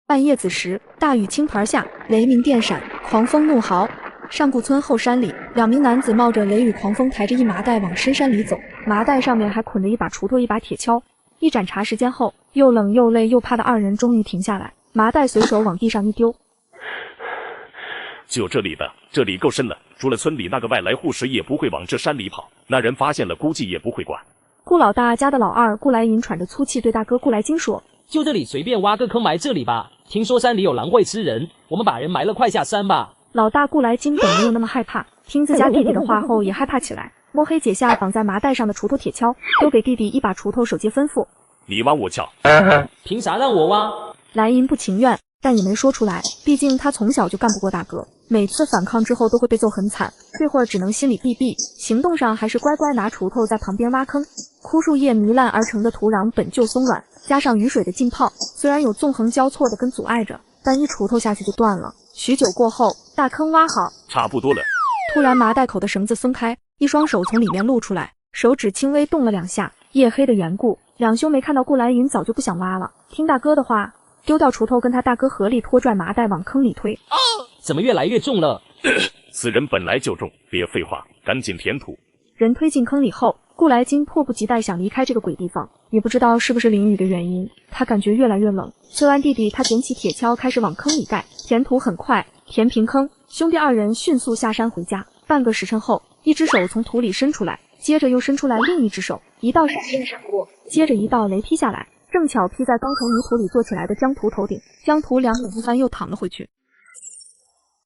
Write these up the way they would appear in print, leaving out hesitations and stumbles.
半夜子时，大雨倾盆下，雷鸣电闪，狂风怒嚎。上古村后山里，2名男子冒着雷雨狂风，抬着一麻袋往深山里走，麻袋上面还捆着一把锄头、一把铁锹。一盏茶时间后，又冷又累又怕的2人终于停下来，麻袋随手往地上一丢。就这里的，这里够深了，除了村里那个外来户，谁也不会往这山里跑，那人发现了估计也不会管。顾老大家的老二顾来银喘着粗气对大哥顾来金说：“就这里随便挖个坑埋这里吧，听说山里有狼会吃人，我们把人埋了，快下山吧。”老大顾来金本没有那么害怕，听自家弟弟的话后也害怕起来，摸黑解下绑在麻袋上的锄头铁锹，丢给弟弟一把锄头，手接吩咐：“你挖我撬。”凭啥让我挖？来银不情愿，但也没说出来，毕竟他从小就干不过大哥，每次反抗之后都会被揍很惨，这会儿只能心里避避，行动上还是乖乖拿锄头在旁边挖坑。枯树叶糜烂而成的土壤本就松软，加上雨水的浸泡，虽然有纵横交错的根阻碍着，但一锄头下去就断了。许久过后，大坑挖好，差不多了。突然麻袋口的绳子松开，一双手从里面露出来，手指轻微动了2下。夜黑的缘故，两兄没看到顾来银早就不想挖了，听大哥的话，丢掉锄头跟他大哥合力拖拽麻袋往坑里推。怎么越来越重了？此人本来就重，别废话，赶紧填土。人推进坑里后，顾来金迫不及待想离开这个鬼地方，也不知道是不是淋雨的原因，他感觉越来越冷。催完弟弟，他捡起铁锹开始往坑里盖，填土很快，填平坑，兄弟2人迅速下山回家。半个时辰后，一只手从土里伸出来，接着又伸出来另一只手，一道闪电闪过，接着一道雷劈下来，正巧劈在刚从泥土里坐起来的江图头顶，江图两眼一翻又躺了回去。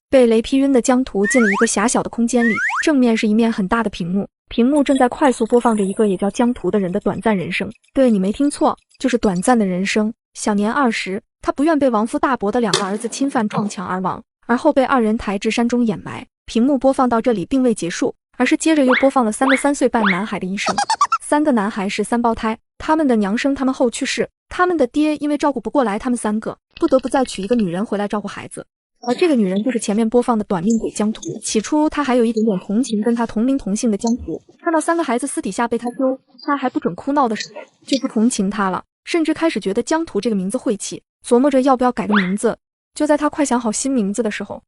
被雷劈晕的江图进了一个狭小的空间里，正面是一面很大的屏幕，屏幕正在快速播放着一个也叫江图的人的短暂人生。对，你没听错，就是短暂的人生。享年20，他不愿被亡夫大伯的2个儿子侵犯撞墙而亡，而后被2人抬至山中掩埋。屏幕播放到这里并未结束，而是接着又播放了3个3岁半男孩的一生。3个男孩是3胞胎，他们的娘生他们后去世，他们的爹因为照顾不过来他们3个，不得不再娶一个女人回来照顾孩子。而这个女人就是前面播放的短命鬼江图。起初他还有一点点同情跟他同名同姓的江图，看到3个孩子私底下被他丢，他还不准哭闹的时候，就不同情他了，甚至开始觉得江图这个名字晦气，琢磨着要不要改个名字。就在他快想好新名字的时候，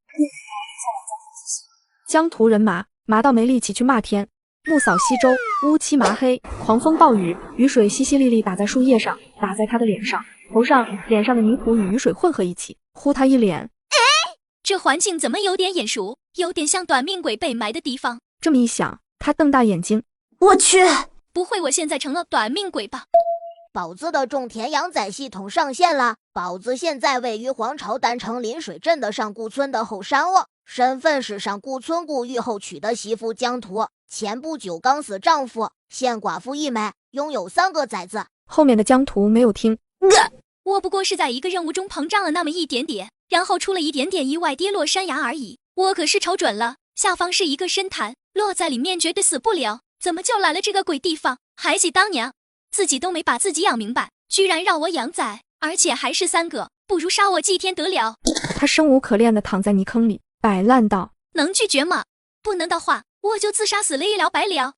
江图人麻到没力气去骂天。暮扫西周，乌漆麻黑，狂风暴雨，雨水淅淅沥沥打在树叶上，打在他的脸上、头上，脸上的泥土与雨水混合一起，呼他一脸。这环境怎么有点眼熟，有点像短命鬼被埋的地方。这么一想，他瞪大眼睛，我去，不会我现在成了短命鬼吧？宝子的种田养仔系统上线了，宝子现在位于黄巢丹城临水镇的上顾村的后山窝，身份是上顾村顾玉后娶的媳妇江图，前不久刚死丈夫，现寡妇一枚，拥有3个崽子。后面的江图没有听。我不过是在一个任务中膨胀了那么一点点，然后出了一点点意外跌落山崖而已。我可是瞅准了，下方是一个深潭，落在里面绝对死不了，怎么就来了这个鬼地方？还记当娘，自己都没把自己养明白，居然让我养崽，而且还是3个，不如杀我祭天得了。他生无可恋地躺在泥坑里，摆烂道：能拒绝吗？不能的话，我就自杀死了，一了百了。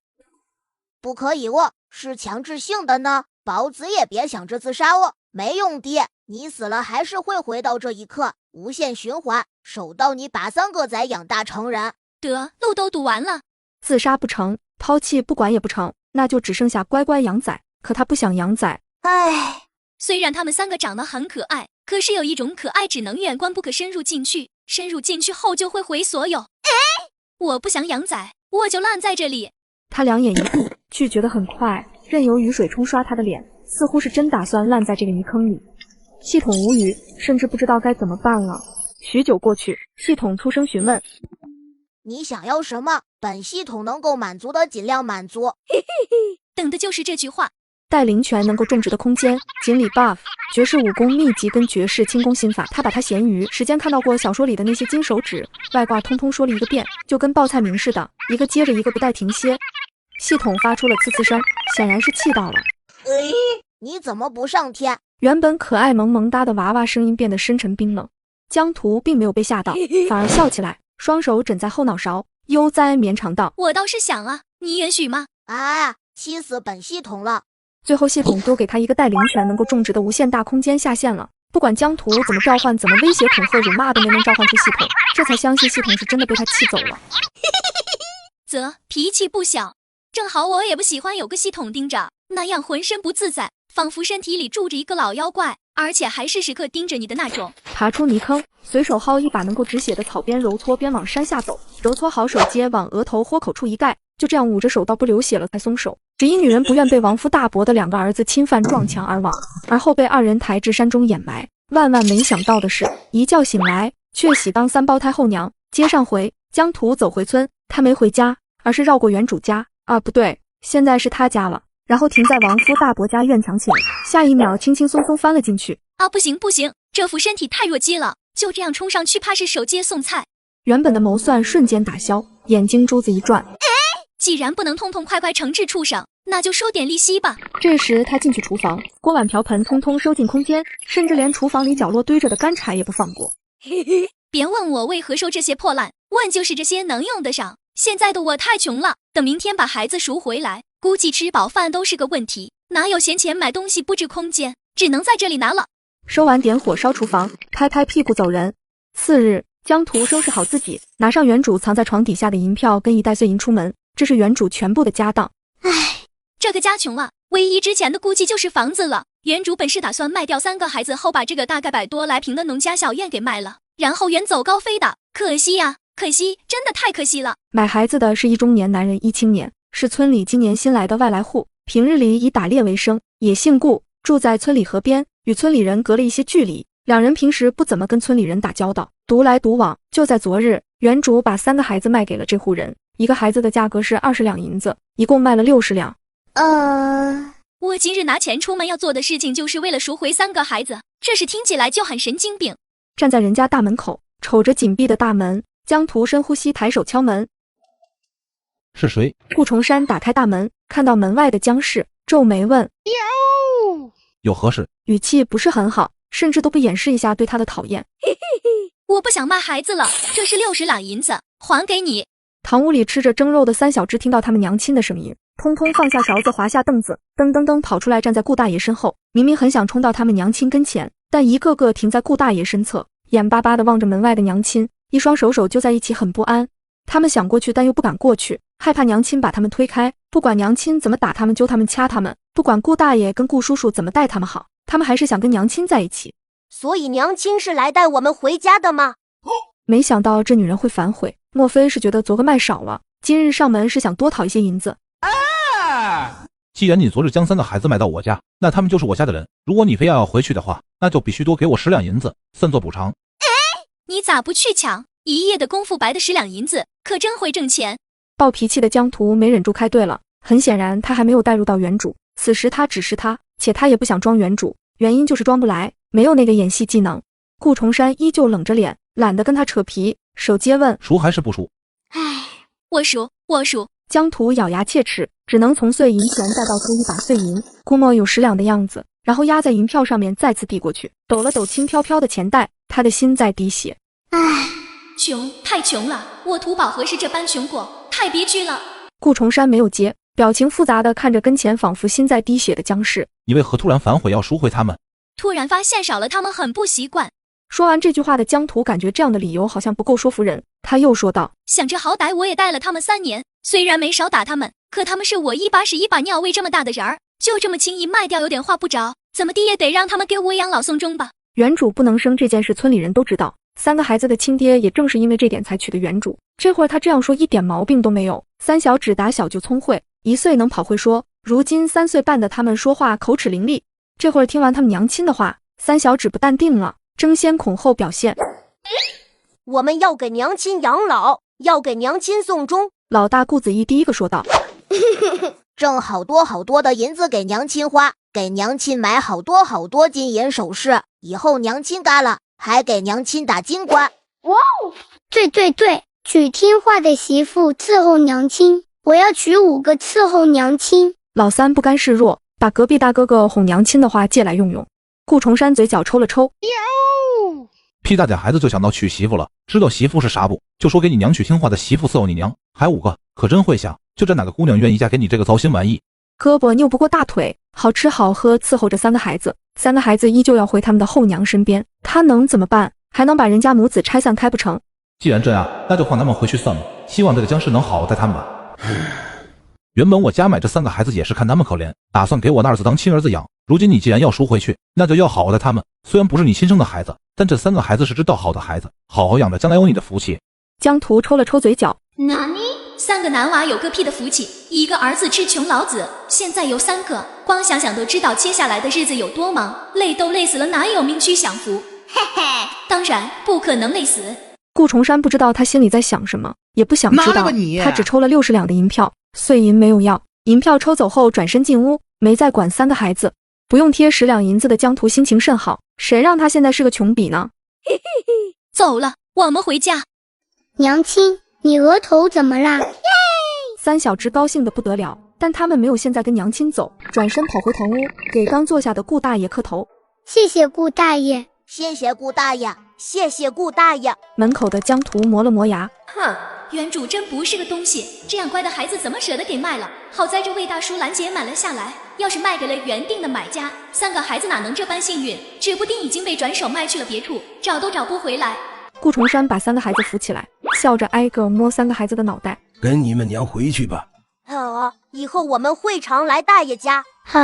不可以哦，是强制性的呢，宝子也别想着自杀哦，没用的，你死了还是会回到这一刻，无限循环，守到你把3个崽养大成人。得，路都堵完了，自杀不成，抛弃不管也不成，那就只剩下乖乖养崽。可他不想养崽。唉，虽然他们3个长得很可爱，可是有一种可爱只能远观不可深入进去，深入进去后就会毁所有。我不想养崽，我就烂在这里。他两眼一闭，拒绝得很快，任由雨水冲刷他的脸，似乎是真打算烂在这个泥坑里。系统无语，甚至不知道该怎么办了。许久过去，系统粗声询问：你想要什么？本系统能够满足的尽量满足。等的就是这句话。带灵泉能够种植的空间，锦鲤 buff， 绝世武功秘籍跟绝世轻功心法，他把他闲鱼时间看到过小说里的那些金手指外挂通通说了一个遍，就跟报菜名似的，一个接着一个不带停歇。系统发出了呲呲声，显然是气到了。你怎么不上天？原本可爱萌萌哒的娃娃声音变得深沉冰冷。江图并没有被吓到，反而笑起来，双手枕在后脑勺，悠哉绵长道：我倒是想啊，你允许吗？啊，气死本系统了。最后系统多给他一个带灵泉能够种植的无限大空间下线了，不管江图怎么召唤，怎么威胁恐吓辱骂都没能召唤出系统，这才相信系统是真的被他气走了。则脾气不小，正好我也不喜欢有个系统盯着，那样浑身不自在，仿佛身体里住着一个老妖怪，而且还是时刻盯着你的那种。爬出泥坑，随手薅一把能够止血的草，边揉搓边往山下走，揉搓好手接往额头豁口处一盖，就这样捂着手到不流血了才松手。只因女人不愿被亡夫大伯的2个儿子侵犯撞墙而亡，而后被2人抬至山中掩埋。万万没想到的是，一觉醒来却喜当3胞胎后娘。接上回，江图走回村，他没回家，而是绕过原主家，不对，现在是他家了。然后停在亡夫大伯家院墙前，下一秒轻轻松松翻了进去。不行不行，这副身体太弱鸡了，就这样冲上去怕是手接送菜。原本的谋算瞬间打消，眼睛珠子一转，既然不能痛痛快快惩治畜生，那就收点利息吧。这时他进去厨房，锅碗瓢盆通通收进空间，甚至连厨房里角落堆着的干柴也不放过。别问我为何收这些破烂，问就是这些能用得上。现在的我太穷了，等明天把孩子赎回来，估计吃饱饭都是个问题，哪有闲钱买东西布置空间，只能在这里拿了。收完点火烧厨房，拍拍屁股走人。次日，江图收拾好自己，拿上原主藏在床底下的银票跟1袋碎银出门，这是原主全部的家当。这个家穷了，唯一值钱的估计就是房子了。原主本是打算卖掉3个孩子后，把这个大概100多来平的农家小院给卖了，然后远走高飞的。可惜呀，可惜，真的太可惜了。买孩子的是一中年男人，一青年，是村里今年新来的外来户，平日里以打猎为生，也姓顾，住在村里河边，与村里人隔了一些距离。2人平时不怎么跟村里人打交道，独来独往。就在昨日，原主把3个孩子卖给了这户人，一个孩子的价格是20两银子，一共卖了60两。我今日拿钱出门要做的事情就是为了赎回3个孩子，这事听起来就很神经病。站在人家大门口，瞅着紧闭的大门，江图深呼吸，抬手敲门。是谁？顾重山打开大门，看到门外的江氏，皱眉问：有何事？语气不是很好，甚至都不掩饰一下对他的讨厌。我不想卖孩子了，这是60两银子，还给你。堂屋里吃着蒸肉的3小只听到他们娘亲的声音，通通放下勺子，滑下凳子，噔噔噔跑出来，站在顾大爷身后。明明很想冲到他们娘亲跟前，但一个个停在顾大爷身侧，眼巴巴地望着门外的娘亲，一双手揪在一起，很不安。他们想过去，但又不敢过去，害怕娘亲把他们推开。不管娘亲怎么打他们、揪他们、掐他们，不管顾大爷跟顾叔叔怎么待他们好，他们还是想跟娘亲在一起。所以娘亲是来带我们回家的吗？没想到这女人会反悔，莫非是觉得昨个卖少了，今日上门是想多讨一些银子？既然你昨日将3个孩子卖到我家，那他们就是我家的人。如果你非要回去的话，那就必须多给我10两银子，算作补偿。你咋不去抢？一夜的功夫白的10两银子，可真会挣钱。暴脾气的江图没忍住开对了，很显然他还没有带入到原主，此时他只是他，且他也不想装原主，原因就是装不来，没有那个演戏技能。顾重山依旧冷着脸，懒得跟他扯皮，手接问：赎还是不赎？我赎。江图咬牙切齿，只能从碎银钱再倒出一把碎银，估摸有10两的样子，然后压在银票上面再次递过去，抖了抖轻飘飘的钱袋，他的心在滴血。穷，太穷了，我土宝何时这般穷过，太憋屈了。顾重山没有接，表情复杂的看着跟前仿佛心在滴血的江氏。你为何突然反悔要赎回他们？突然发现少了他们很不习惯。说完这句话的江图感觉这样的理由好像不够说服人，他又说道：想着好歹我也带了他们3年，虽然没少打他们，可他们是我一把屎一把尿喂这么大的人儿，就这么轻易卖掉有点话不着，怎么地也得让他们给我养老送终吧。原主不能生这件事村里人都知道，3个孩子的亲爹也正是因为这点才娶的原主。这会儿他这样说一点毛病都没有，3小只打小就聪慧，1岁能跑会说，如今3岁半的他们说话口齿伶俐。这会儿听完他们娘亲的话，3小只不淡定了，争先恐后表现：我们要给娘亲养老，要给娘亲送终。老大顾子义第一个说道：挣好多的银子给娘亲花，给娘亲买好多金银首饰，以后娘亲嘎了还给娘亲打金冠。哇哦！对，娶听话的媳妇伺候娘亲，我要娶5个伺候娘亲。老三不甘示弱，把隔壁大哥哥哄娘亲的话借来用用。顾重山嘴角抽了抽，屁大点孩子就想到娶媳妇了，知道媳妇是啥不？就说给你娘娶听话的媳妇伺候你娘，还5个，可真会想，就这哪个姑娘愿意嫁给你这个糟心玩意？胳膊拗不过大腿，好吃好喝伺候着3个孩子，3个孩子依旧要回他们的后娘身边，他能怎么办？还能把人家母子拆散开不成？既然这样，那就放他们回去算了，希望这个僵尸能好好待他们吧。原本我家买这3个孩子也是看他们可怜，打算给我那儿子当亲儿子养。如今你既然要赎回去，那就要好好待他们。虽然不是你亲生的孩子，但这3个孩子是知道好的孩子，好好养着，将来有你的福气。江图抽了抽嘴角，哪里？3个男娃有个屁的福气，一个儿子吃穷老子，现在有3个，光想想都知道接下来的日子有多忙，累都累死了，哪有命去享福？嘿嘿，当然不可能累死。顾崇山不知道他心里在想什么，也不想知道，他只抽了60两的银票，碎银没有要。银票抽走后转身进屋，没再管3个孩子。不用贴10两银子的江图心情甚好，谁让他现在是个穷比呢？走了，我们回家。娘亲，你额头怎么啦3小只高兴得不得了，但他们没有现在跟娘亲走，转身跑回堂屋，给刚坐下的顾大爷磕头。谢谢顾大爷。谢谢顾大爷，谢谢顾大爷。门口的江图磨了磨牙，哼，原主真不是个东西，这样乖的孩子怎么舍得给卖了？好在这魏大叔拦截买了下来，要是卖给了原定的买家，3个孩子哪能这般幸运？指不定已经被转手卖去了别处，找都找不回来。顾崇山把3个孩子扶起来，笑着挨个摸3个孩子的脑袋。跟你们娘回去吧。好，以后我们会常来大爷家。好，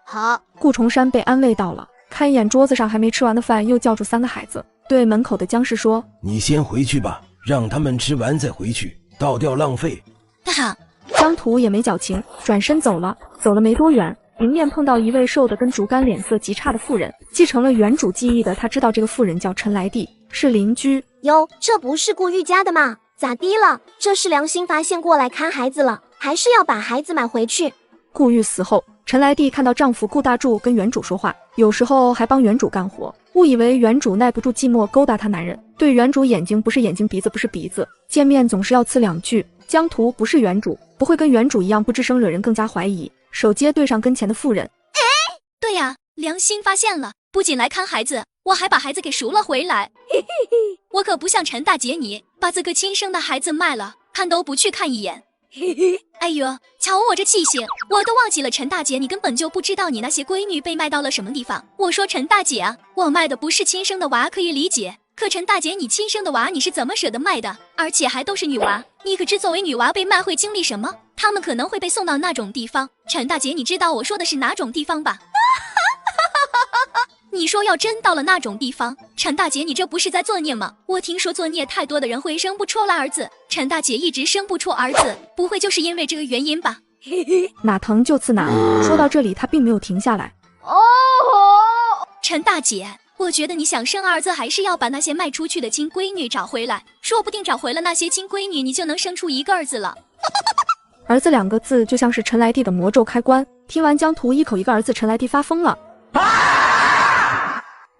好。顾崇山被安慰到了，看一眼桌子上还没吃完的饭，又叫住3个孩子，对门口的僵尸说：“你先回去吧，让他们吃完再回去，倒掉浪费。”江图也没矫情，转身走了。走了没多远，迎面碰到一位瘦得跟竹竿、脸色极差的妇人。继承了原主记忆的他知道这个妇人叫陈来娣，是邻居。哟，这不是顾玉家的吗？咋的了？这是良心发现过来看孩子了，还是要把孩子买回去？顾玉死后，陈来娣看到丈夫顾大柱跟原主说话，有时候还帮原主干活，误以为原主耐不住寂寞勾搭她男人，对原主眼睛不是眼睛，鼻子不是鼻子，见面总是要呲2句。江图不是原主，不会跟原主一样不吱声，惹人更加怀疑。手接对上跟前的妇人，对呀，良心发现了，不仅来看孩子，我还把孩子给赎了回来。我可不像陈大姐你，把自个亲生的孩子卖了，看都不去看一眼。哎呦，瞧我这气性，我都忘记了陈大姐，你根本就不知道你那些闺女被卖到了什么地方。我说陈大姐啊，我卖的不是亲生的娃可以理解，可陈大姐你亲生的娃你是怎么舍得卖的？而且还都是女娃，你可知作为女娃被卖会经历什么？她们可能会被送到那种地方。陈大姐你知道我说的是哪种地方吧？你说要真到了那种地方，陈大姐你这不是在作孽吗？我听说作孽太多的人会生不出来儿子，陈大姐一直生不出儿子，不会就是因为这个原因吧？哪疼就刺哪。说到这里他并没有停下来。陈大姐，我觉得你想生儿子还是要把那些卖出去的亲闺女找回来，说不定找回了那些亲闺女，你就能生出一个儿子了。儿子2个字就像是陈来娣的魔咒开关，听完江图一口一个儿子，陈来娣发疯了。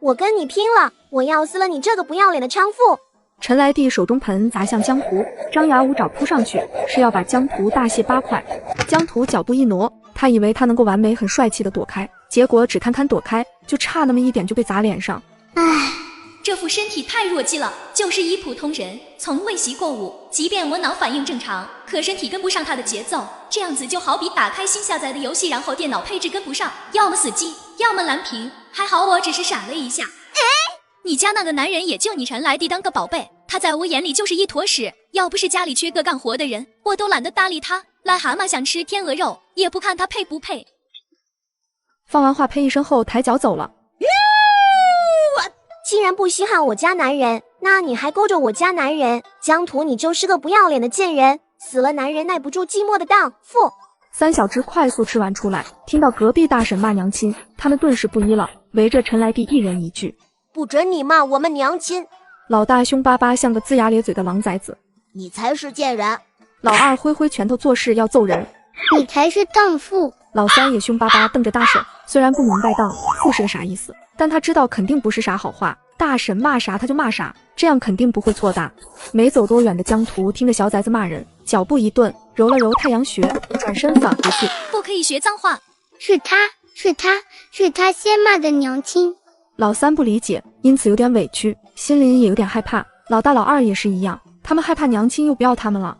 我跟你拼了！我要撕了你这个不要脸的娼妇！陈来娣手中盆砸向江图，张牙舞爪扑上去，是要把江图大卸8块。江图脚步一挪，他以为他能够完美很帅气的躲开，结果只堪堪躲开，就差那么一点就被砸脸上。这副身体太弱鸡了，就是一普通人，从未习过武，即便我脑反应正常，可身体跟不上他的节奏，这样子就好比打开新下载的游戏，然后电脑配置跟不上，要么死机，要么蓝屏。还好我只是闪了一下。你家那个男人也就你陈来娣当个宝贝，他在我眼里就是一坨屎，要不是家里缺个干活的人，我都懒得搭理他。癞蛤蟆想吃天鹅肉，也不看他配不配。放完话呸一声后抬脚走了。既然不稀罕我家男人，那你还勾着我家男人，江图你就是个不要脸的贱人，死了男人耐不住寂寞的荡妇。3小只快速吃完出来，听到隔壁大婶骂娘亲，他们顿时不依了，围着陈来娣一人一句：不准你骂我们娘亲！老大凶巴巴像个龇牙咧嘴的狼崽子，你才是贱人！老二挥挥拳头做事要揍人，你才是荡妇！老三也凶巴巴瞪着大婶，虽然不明白荡妇是个啥意思，但他知道肯定不是啥好话，大婶骂啥他就骂啥，这样肯定不会错的。没走多远的江图听着小崽子骂人，脚步一顿，揉了揉太阳穴，转身返回去。不可以学脏话。是他先骂的娘亲。老三不理解，因此有点委屈，心里也有点害怕。老大老二也是一样，他们害怕娘亲又不要他们了。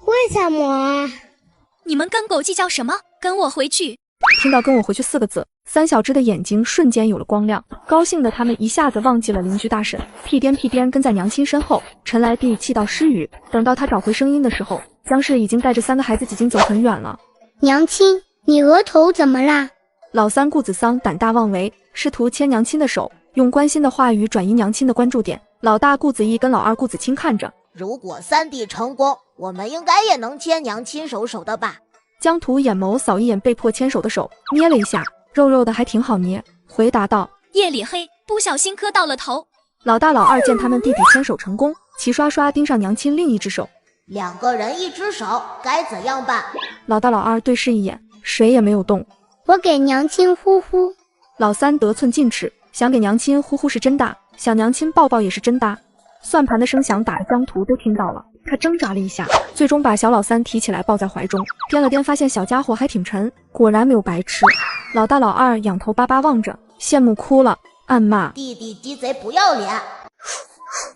为什么？你们跟狗计较什么？跟我回去。听到跟我回去4个字，三小只的眼睛瞬间有了光亮，高兴的他们一下子忘记了邻居大婶，屁颠屁颠跟在娘亲身后。陈来娣气到失语，等到他找回声音的时候，姜氏已经带着3个孩子几经走很远了。娘亲，你额头怎么啦？老三顾子桑胆大妄为，试图牵娘亲的手，用关心的话语转移娘亲的关注点。老大顾子义跟老二顾子清看着，如果三弟成功，我们应该也能牵娘亲手的吧？江图眼眸扫一眼被迫牵手的手，捏了一下，肉肉的还挺好捏，回答道：夜里黑，不小心磕到了头。老大老二见他们弟弟牵手成功，齐刷刷盯上娘亲另一只手。2个人1只手，该怎样办？老大老二对视一眼，谁也没有动。我给娘亲呼呼。老三得寸进尺，想给娘亲呼呼是真的，想娘亲抱抱也是真的。算盘的声响打得江图都听到了，他挣扎了一下，最终把小老三提起来抱在怀中，掂了掂发现小家伙还挺沉，果然没有白吃。老大老二仰头巴巴望着，羡慕哭了，暗骂弟弟鸡贼不要脸。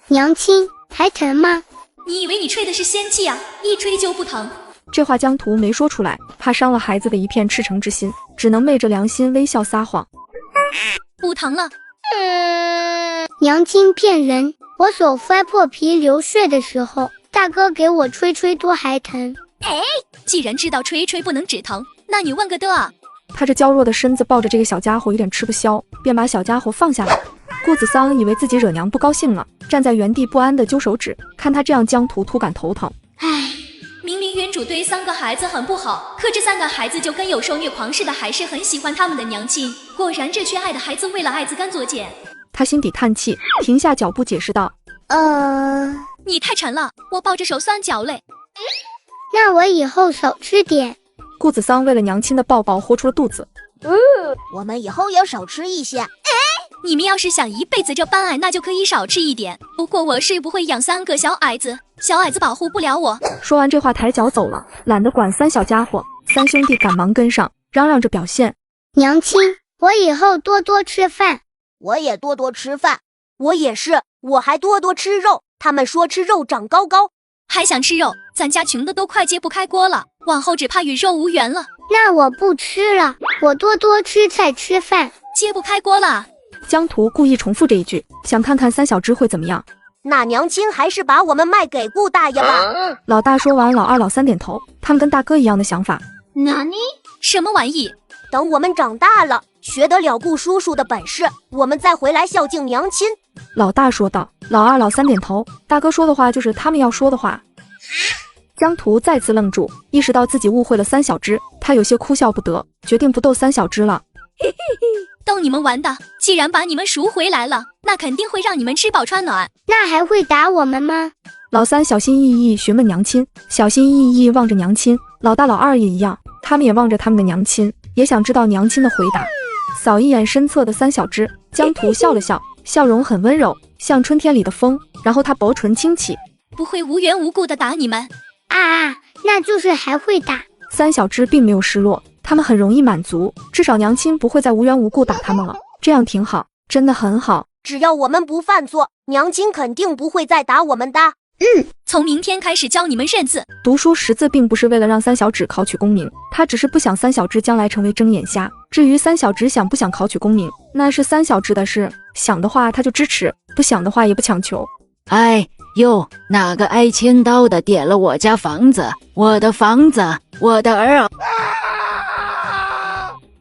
娘亲还疼吗？你以为你吹的是仙气啊，一吹就不疼。这话江图没说出来，怕伤了孩子的一片赤诚之心，只能昧着良心微笑撒谎。不疼了。娘亲骗人，我手摔破皮流血的时候，大哥给我吹吹多还疼。既然知道吹吹不能止疼，那你问个的啊。他这娇弱的身子抱着这个小家伙有点吃不消，便把小家伙放下来。顾子桑以为自己惹娘不高兴了，站在原地不安地揪手指，看他这样江图突感头疼。明明原主对3个孩子很不好，可这3个孩子就跟有受虐狂似的，还是很喜欢他们的娘亲。果然这缺爱的孩子为了爱自甘作贱。他心底叹气，停下脚步解释道：你太沉了，我抱着手酸脚累。那我以后少吃点。顾子桑为了娘亲的抱抱豁出了肚子。我们以后也少吃一些。你们要是想一辈子这般爱，那就可以少吃一点。不过我是不会养3个小矮子，小矮子保护不了我。说完这话抬脚走了，懒得管3小家伙。3兄弟赶忙跟上，嚷嚷着表现。娘亲，我以后多多吃饭。我也多多吃饭。我也是，我还多多吃肉。他们说吃肉长高高。还想吃肉？咱家穷的都快揭不开锅了，往后只怕与肉无缘了。那我不吃了，我多多吃菜吃饭。揭不开锅了。江图故意重复这一句，想看看3小只会怎么样。那娘亲还是把我们卖给顾大爷吧。老大说完，老二老三点头，他们跟大哥一样的想法。哪里？什么玩意？等我们长大了，学得了顾叔叔的本事，我们再回来孝敬娘亲。老大说道。老二老三点头，大哥说的话就是他们要说的话。江图再次愣住，意识到自己误会了3小只，他有些哭笑不得，决定不逗3小只了。逗你们玩的，既然把你们赎回来了，那肯定会让你们吃饱穿暖。那还会打我们吗？老三小心翼翼询问娘亲，小心翼翼望着娘亲。老大老二也一样，他们也望着他们的娘亲，也想知道娘亲的回答。扫一眼身侧的3小只，江图笑了笑，笑容很温柔，像春天里的风。然后他薄唇轻启，不会无缘无故的打你们。那就是还会打。3小只并没有失落，他们很容易满足，至少娘亲不会再无缘无故打他们了，这样挺好，真的很好。只要我们不犯错，娘亲肯定不会再打我们的。从明天开始教你们认字。读书识字并不是为了让3小只考取功名，他只是不想3小只将来成为睁眼瞎。至于3小只想不想考取功名，那是3小只的事，想的话他就支持，不想的话也不强求。哪个挨千刀的点了我家房子，我的房子，我的儿啊！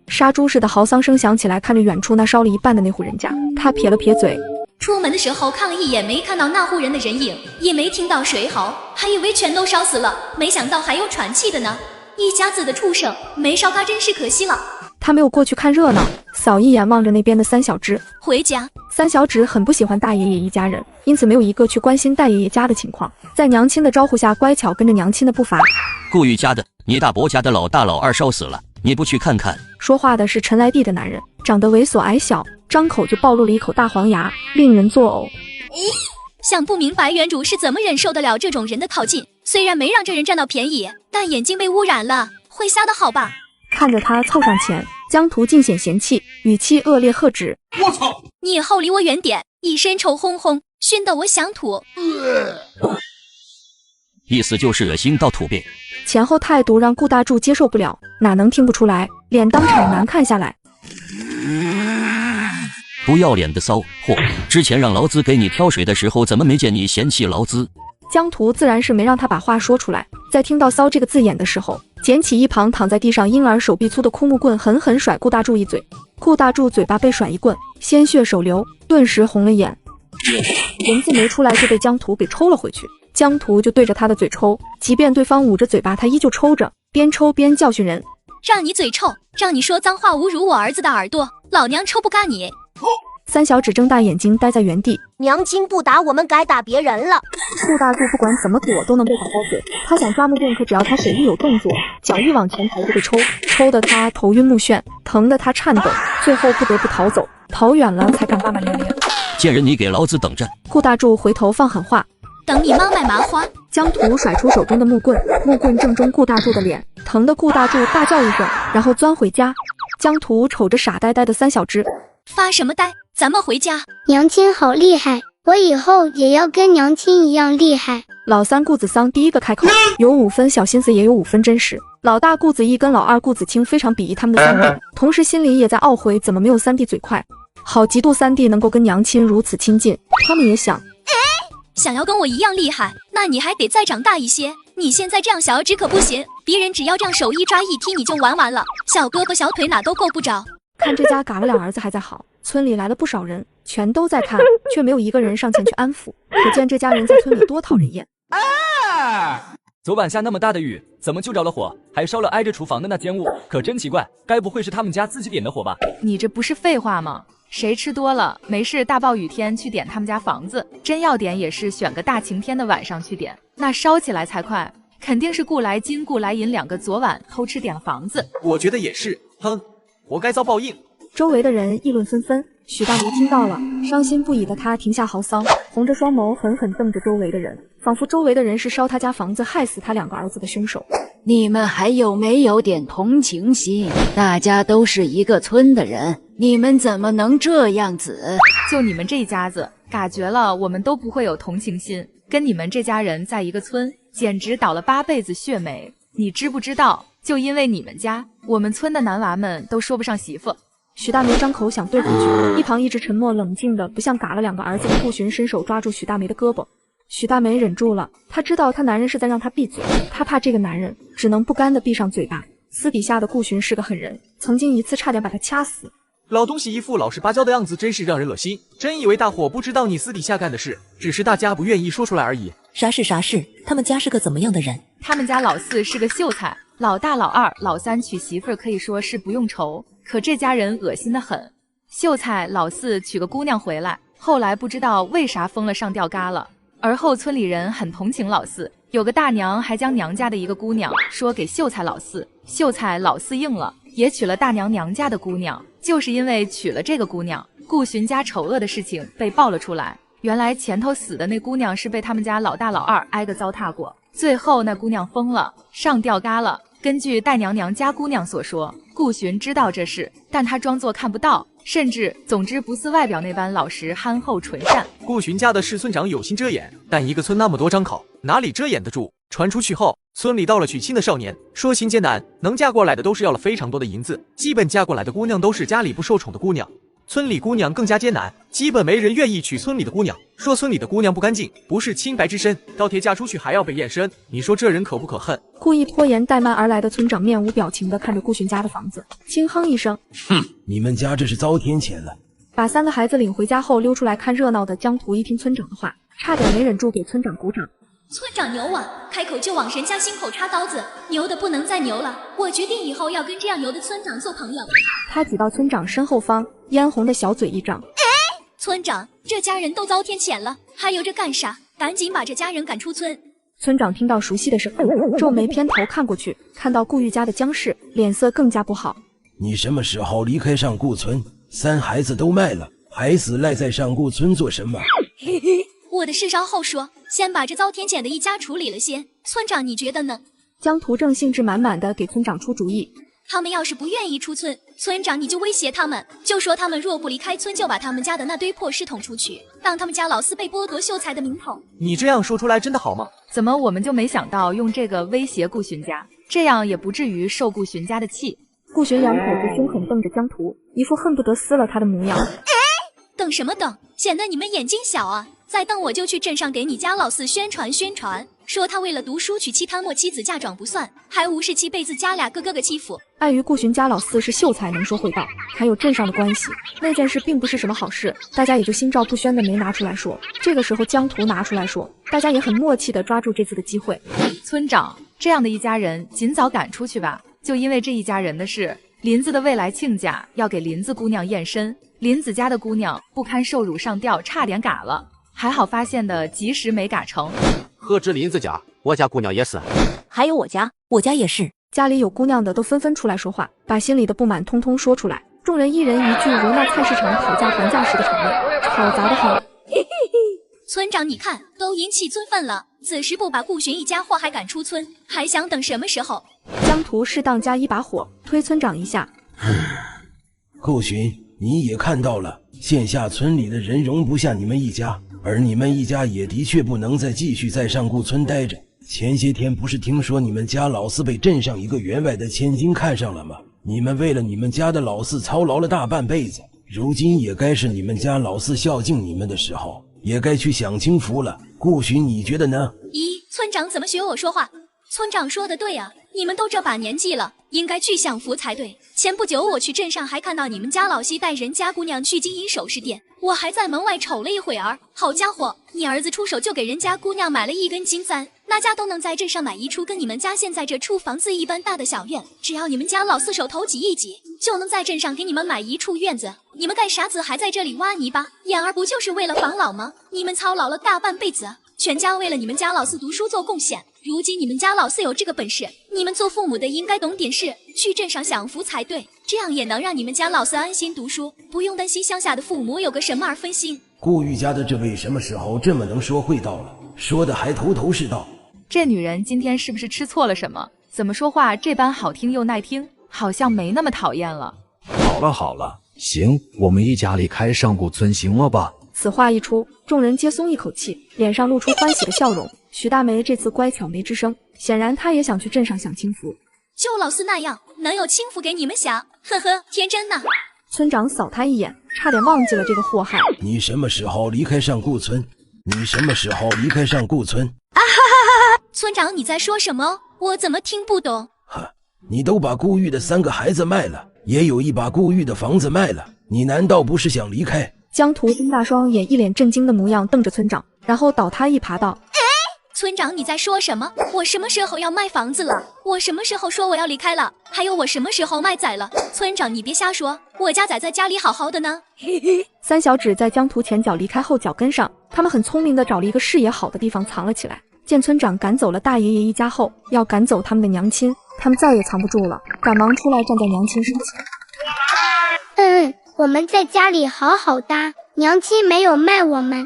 杀猪似的嚎丧声响起来，看着远处那烧了一半的那户人家，他撇了撇嘴。出门的时候看了一眼，没看到那户人的人影，也没听到谁嚎，还以为全都烧死了，没想到还有喘气的呢。一家子的畜生，没烧他真是可惜了。他没有过去看热闹，扫一眼望着那边的3小只，回家。3小只很不喜欢大爷爷一家人，因此没有一个去关心大爷爷家的情况，在娘亲的招呼下乖巧跟着娘亲的步伐。顾玉家的，你大伯家的老大老二烧死了，你不去看看？说话的是陈来娣的男人，长得猥琐矮小，张口就暴露了一口大黄牙，令人作呕。想不明白原主是怎么忍受得了这种人的靠近，虽然没让这人占到便宜，但眼睛被污染了，会瞎的好吧？看着他凑上前，江图尽显嫌弃，语气恶劣喝止：我操！你以后离我远点，一身臭烘烘，熏得我想吐。意思就是恶心到土鳖。前后态度让顾大柱接受不了，哪能听不出来，脸当场难看下来。不要脸的骚货！之前让劳资给你挑水的时候，怎么没见你嫌弃劳资？江图自然是没让他把话说出来，在听到骚这个字眼的时候，捡起一旁躺在地上婴儿手臂粗的枯木棍，狠狠甩顾大柱一嘴。顾大柱嘴巴被甩一棍，鲜血手流，顿时红了眼，文字没出来就被江图给抽了回去。江图就对着他的嘴抽，即便对方捂着嘴巴，他依旧抽着，边抽边教训人：让你嘴臭，让你说脏话侮辱我儿子的耳朵，老娘抽不嘎你！三小只睁大眼睛呆在原地，娘亲不打我们，该打别人了。顾大柱不管怎么躲都能被打到嘴，他想抓木棍，可只要他手一有动作，脚一往前抬就被抽，抽得他头晕目眩，疼得他颤抖，最后不得不逃走，逃远了才敢骂骂咧咧。贱人，你给老子等着！顾大柱回头放狠话，等你妈卖麻花！江图甩出手中的木棍，木棍正中顾大柱的脸，疼得顾大柱大叫一声，然后钻回家。江图瞅着傻呆呆的三小只，发什么呆？咱们回家。娘亲好厉害，我以后也要跟娘亲一样厉害。老三顾子桑第一个开口，有5分小心思，也有5分真实。老大顾子义跟老二顾子清非常鄙夷他们的三弟，同时心里也在懊悔怎么没有三弟嘴快，好嫉妒三弟能够跟娘亲如此亲近。他们也想，想要跟我一样厉害，那你还得再长大一些。你现在这样小只可不行，别人只要这样手一抓一踢你就完了，小胳膊小腿哪都够不着。看这家嘎了俩儿子还在好，村里来了不少人，全都在看，却没有一个人上前去安抚，可见这家人在村里多讨人厌。昨晚下那么大的雨，怎么就着了火，还烧了挨着厨房的那间屋？可真奇怪，该不会是他们家自己点的火吧？你这不是废话吗？谁吃多了没事，大暴雨天去点他们家房子，真要点也是选个大晴天的晚上去点，那烧起来才快。肯定是顾来金、顾来银2个昨晚偷吃点了房子。我觉得也是，哼，活该遭报应。周围的人议论纷纷，许大为听到了，伤心不已的他停下嚎丧，红着双眸狠狠瞪着周围的人，仿佛周围的人是烧他家房子害死他2个儿子的凶手。你们还有没有点同情心？大家都是一个村的人，你们怎么能这样子？就你们这一家子，嘎绝了，我们都不会有同情心。跟你们这家人在一个村，简直倒了8辈子血霉。你知不知道，就因为你们家，我们村的男娃们都说不上媳妇。许大梅张口想对回去，一旁一直沉默冷静的不像嘎了2个儿子的顾寻伸手抓住许大梅的胳膊。许大梅忍住了，她知道她男人是在让她闭嘴，她怕这个男人，只能不甘的闭上嘴巴。私底下的顾寻是个狠人，曾经一次差点把他掐死。老东西一副老实巴交的样子，真是让人恶心。真以为大伙不知道你私底下干的事，只是大家不愿意说出来而已。啥事啥事？他们家是个怎么样的人？他们家老4是个秀才，老大、老2、老3娶媳妇儿可以说是不用愁，可这家人恶心的很。秀才老4娶个姑娘回来，后来不知道为啥疯了上吊嘎了。而后村里人很同情老4，有个大娘还将娘家的一个姑娘说给秀才老4，秀才老4应了，也娶了大娘娘家的姑娘。就是因为娶了这个姑娘，顾寻家丑恶的事情被爆了出来。原来前头死的那姑娘是被他们家老大老2挨个糟蹋过，最后那姑娘疯了，上吊嘎了。根据大娘娘家姑娘所说，顾寻知道这事，但他装作看不到，甚至总之不似外表那般老实憨厚纯善。顾寻家的世村长有心遮掩，但一个村那么多张口，哪里遮掩得住？传出去后，村里到了娶亲的少年，说亲艰难，能嫁过来的都是要了非常多的银子，基本嫁过来的姑娘都是家里不受宠的姑娘。村里姑娘更加艰难，基本没人愿意娶村里的姑娘，说村里的姑娘不干净，不是清白之身，倒贴嫁出去还要被验身。你说这人可不可恨？故意拖延怠慢而来的村长面无表情地看着顾寻家的房子，轻哼一声：“哼，你们家这是遭天谴了。”把3个孩子领回家后，溜出来看热闹的江图一听村长的话，差点没忍住给村长鼓掌。村长牛啊，开口就往人家心口插刀子，牛的不能再牛了。我决定以后要跟这样牛的村长做朋友。他挤到村长身后方，嫣红的小嘴一张：“村长，这家人都遭天谴了，还有这干啥？赶紧把这家人赶出村！”村长听到熟悉的声音，皱眉偏头看过去，看到顾玉家的江氏，脸色更加不好。你什么时候离开上顾村？3孩子都卖了，还死赖在上顾村做什么？我的事稍后说，先把这遭天谴的一家处理了先。村长，你觉得呢？江图正兴致满满的给村长出主意。他们要是不愿意出村，村长你就威胁他们，就说他们若不离开村，就把他们家的那堆破尸捅出去，当他们家老四被剥夺秀才的名头。你这样说出来真的好吗？怎么我们就没想到用这个威胁顾寻家，这样也不至于受顾寻家的气。顾寻仰口就凶狠瞪着江图，一副恨不得撕了他的模样。瞪什么瞪？显得你们眼睛小啊！再瞪我就去镇上给你家老四宣传宣传，说他为了读书娶妻贪墨，妻子嫁妆不算，还无视妻辈子家俩哥哥个欺负。碍于顾寻家老四是秀才，能说会道，还有镇上的关系，那件事并不是什么好事，大家也就心照不宣的没拿出来说。这个时候江图拿出来说，大家也很默契的抓住这次的机会。村长，这样的一家人尽早赶出去吧，就因为这一家人的事，林子的未来亲家要给林子姑娘验身，林子家的姑娘不堪受辱上吊，差点嘎了，还好发现的及时没嘎成。何止林子家，我家姑娘也是，还有我家也是。家里有姑娘的都纷纷出来说话，把心里的不满通通说出来。众人一人一句，如那菜市场讨价还价时的场面，吵杂得很。村长，你看，都引起尊愤了，此时不把顾寻一家祸害赶出村，还想等什么时候？江图适当加一把火，推村长一下。顾寻，你也看到了，现下村里的人容不下你们一家，而你们一家也的确不能再继续在上顾村待着。前些天不是听说你们家老四被镇上一个员外的千金看上了吗？你们为了你们家的老四操劳了大半辈子，如今也该是你们家老四孝敬你们的时候，也该去享清福了。顾寻，你觉得呢？咦，村长怎么学我说话？村长说的对啊，你们都这把年纪了，应该去享福才对。前不久我去镇上还看到你们家老西带人家姑娘去金银首饰店，我还在门外瞅了一会儿。好家伙，你儿子出手就给人家姑娘买了一根金簪，那家都能在镇上买一处跟你们家现在这处房子一般大的小院，只要你们家老四手头挤一挤，就能在镇上给你们买一处院子。你们干啥子还在这里挖泥巴？眼儿不就是为了防老吗？你们操劳了大半辈子，全家为了你们家老四读书做贡献，如今你们家老四有这个本事，你们做父母的应该懂点事，去镇上享福才对，这样也能让你们家老四安心读书，不用担心乡下的父母有个什么而分心。顾玉家的这位什么时候这么能说会道了？说的还头头是道。这女人今天是不是吃错了什么？怎么说话这般好听又耐听，好像没那么讨厌了。好了，行，我们一家离开上古村行了吧？此话一出，众人皆松一口气，脸上露出欢喜的笑容。许大梅这次乖巧没吱声，显然她也想去镇上享清福。就老四那样，能有清福给你们享？呵呵，天真呐！村长扫他一眼，差点忘记了这个祸害。你什么时候离开上顾村？村长，你在说什么？我怎么听不懂？你都把顾玉的3个孩子卖了，也有一把顾玉的房子卖了，你难道不是想离开？江图睁大双眼，一脸震惊的模样瞪着村长，然后倒他一耙道：村长，你在说什么？我什么时候要卖房子了？我什么时候说我要离开了？还有我什么时候卖崽了？村长，你别瞎说，我家崽在家里好好的呢。三小指在江图前脚离开后脚跟上，他们很聪明的找了一个视野好的地方藏了起来。见村长赶走了大爷爷一家后，要赶走他们的娘亲，他们再也藏不住了，赶忙出来站在娘亲身前。我们在家里好好的，娘亲没有卖我们。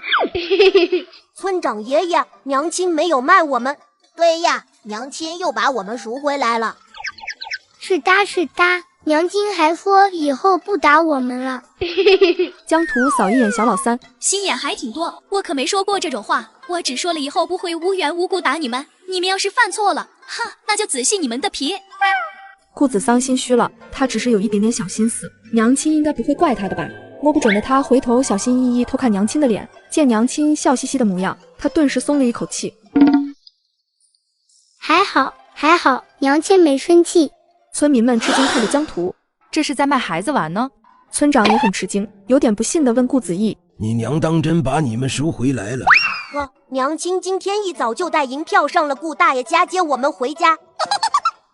村长爷爷，娘亲没有卖我们。对呀，娘亲又把我们赎回来了。是的，娘亲还说以后不打我们了。江图扫一眼小老三，心眼还挺多，我可没说过这种话，我只说了以后不会无缘无故打你们，你们要是犯错了，那就仔细你们的皮。顾子桑心虚了，他只是有一点点小心思，娘亲应该不会怪他的吧？摸不准的他回头小心翼翼偷看娘亲的脸，见娘亲笑嘻嘻的模样，他顿时松了一口气。还好，娘亲没生气。村民们吃惊看着江图，这是在卖孩子玩呢？村长也很吃惊，有点不信地问顾子义：你娘当真把你们赎回来了？娘亲今天一早就带银票上了顾大爷家接我们回家。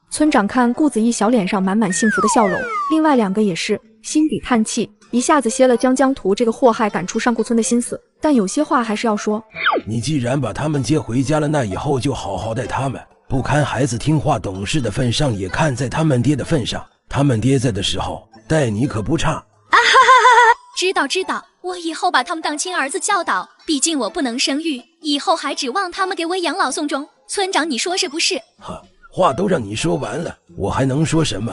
村长看顾子义小脸上满满幸福的笑容，另外2个也是心底叹气，一下子歇了将江图这个祸害赶出上顾村的心思，但有些话还是要说。你既然把他们接回家了，那以后就好好待他们，不看孩子听话懂事的份上，也看在他们爹的份上，他们爹在的时候待你可不差。知道，我以后把他们当亲儿子教导，毕竟我不能生育，以后还指望他们给我养老送终。村长，你说是不是？话都让你说完了，我还能说什么？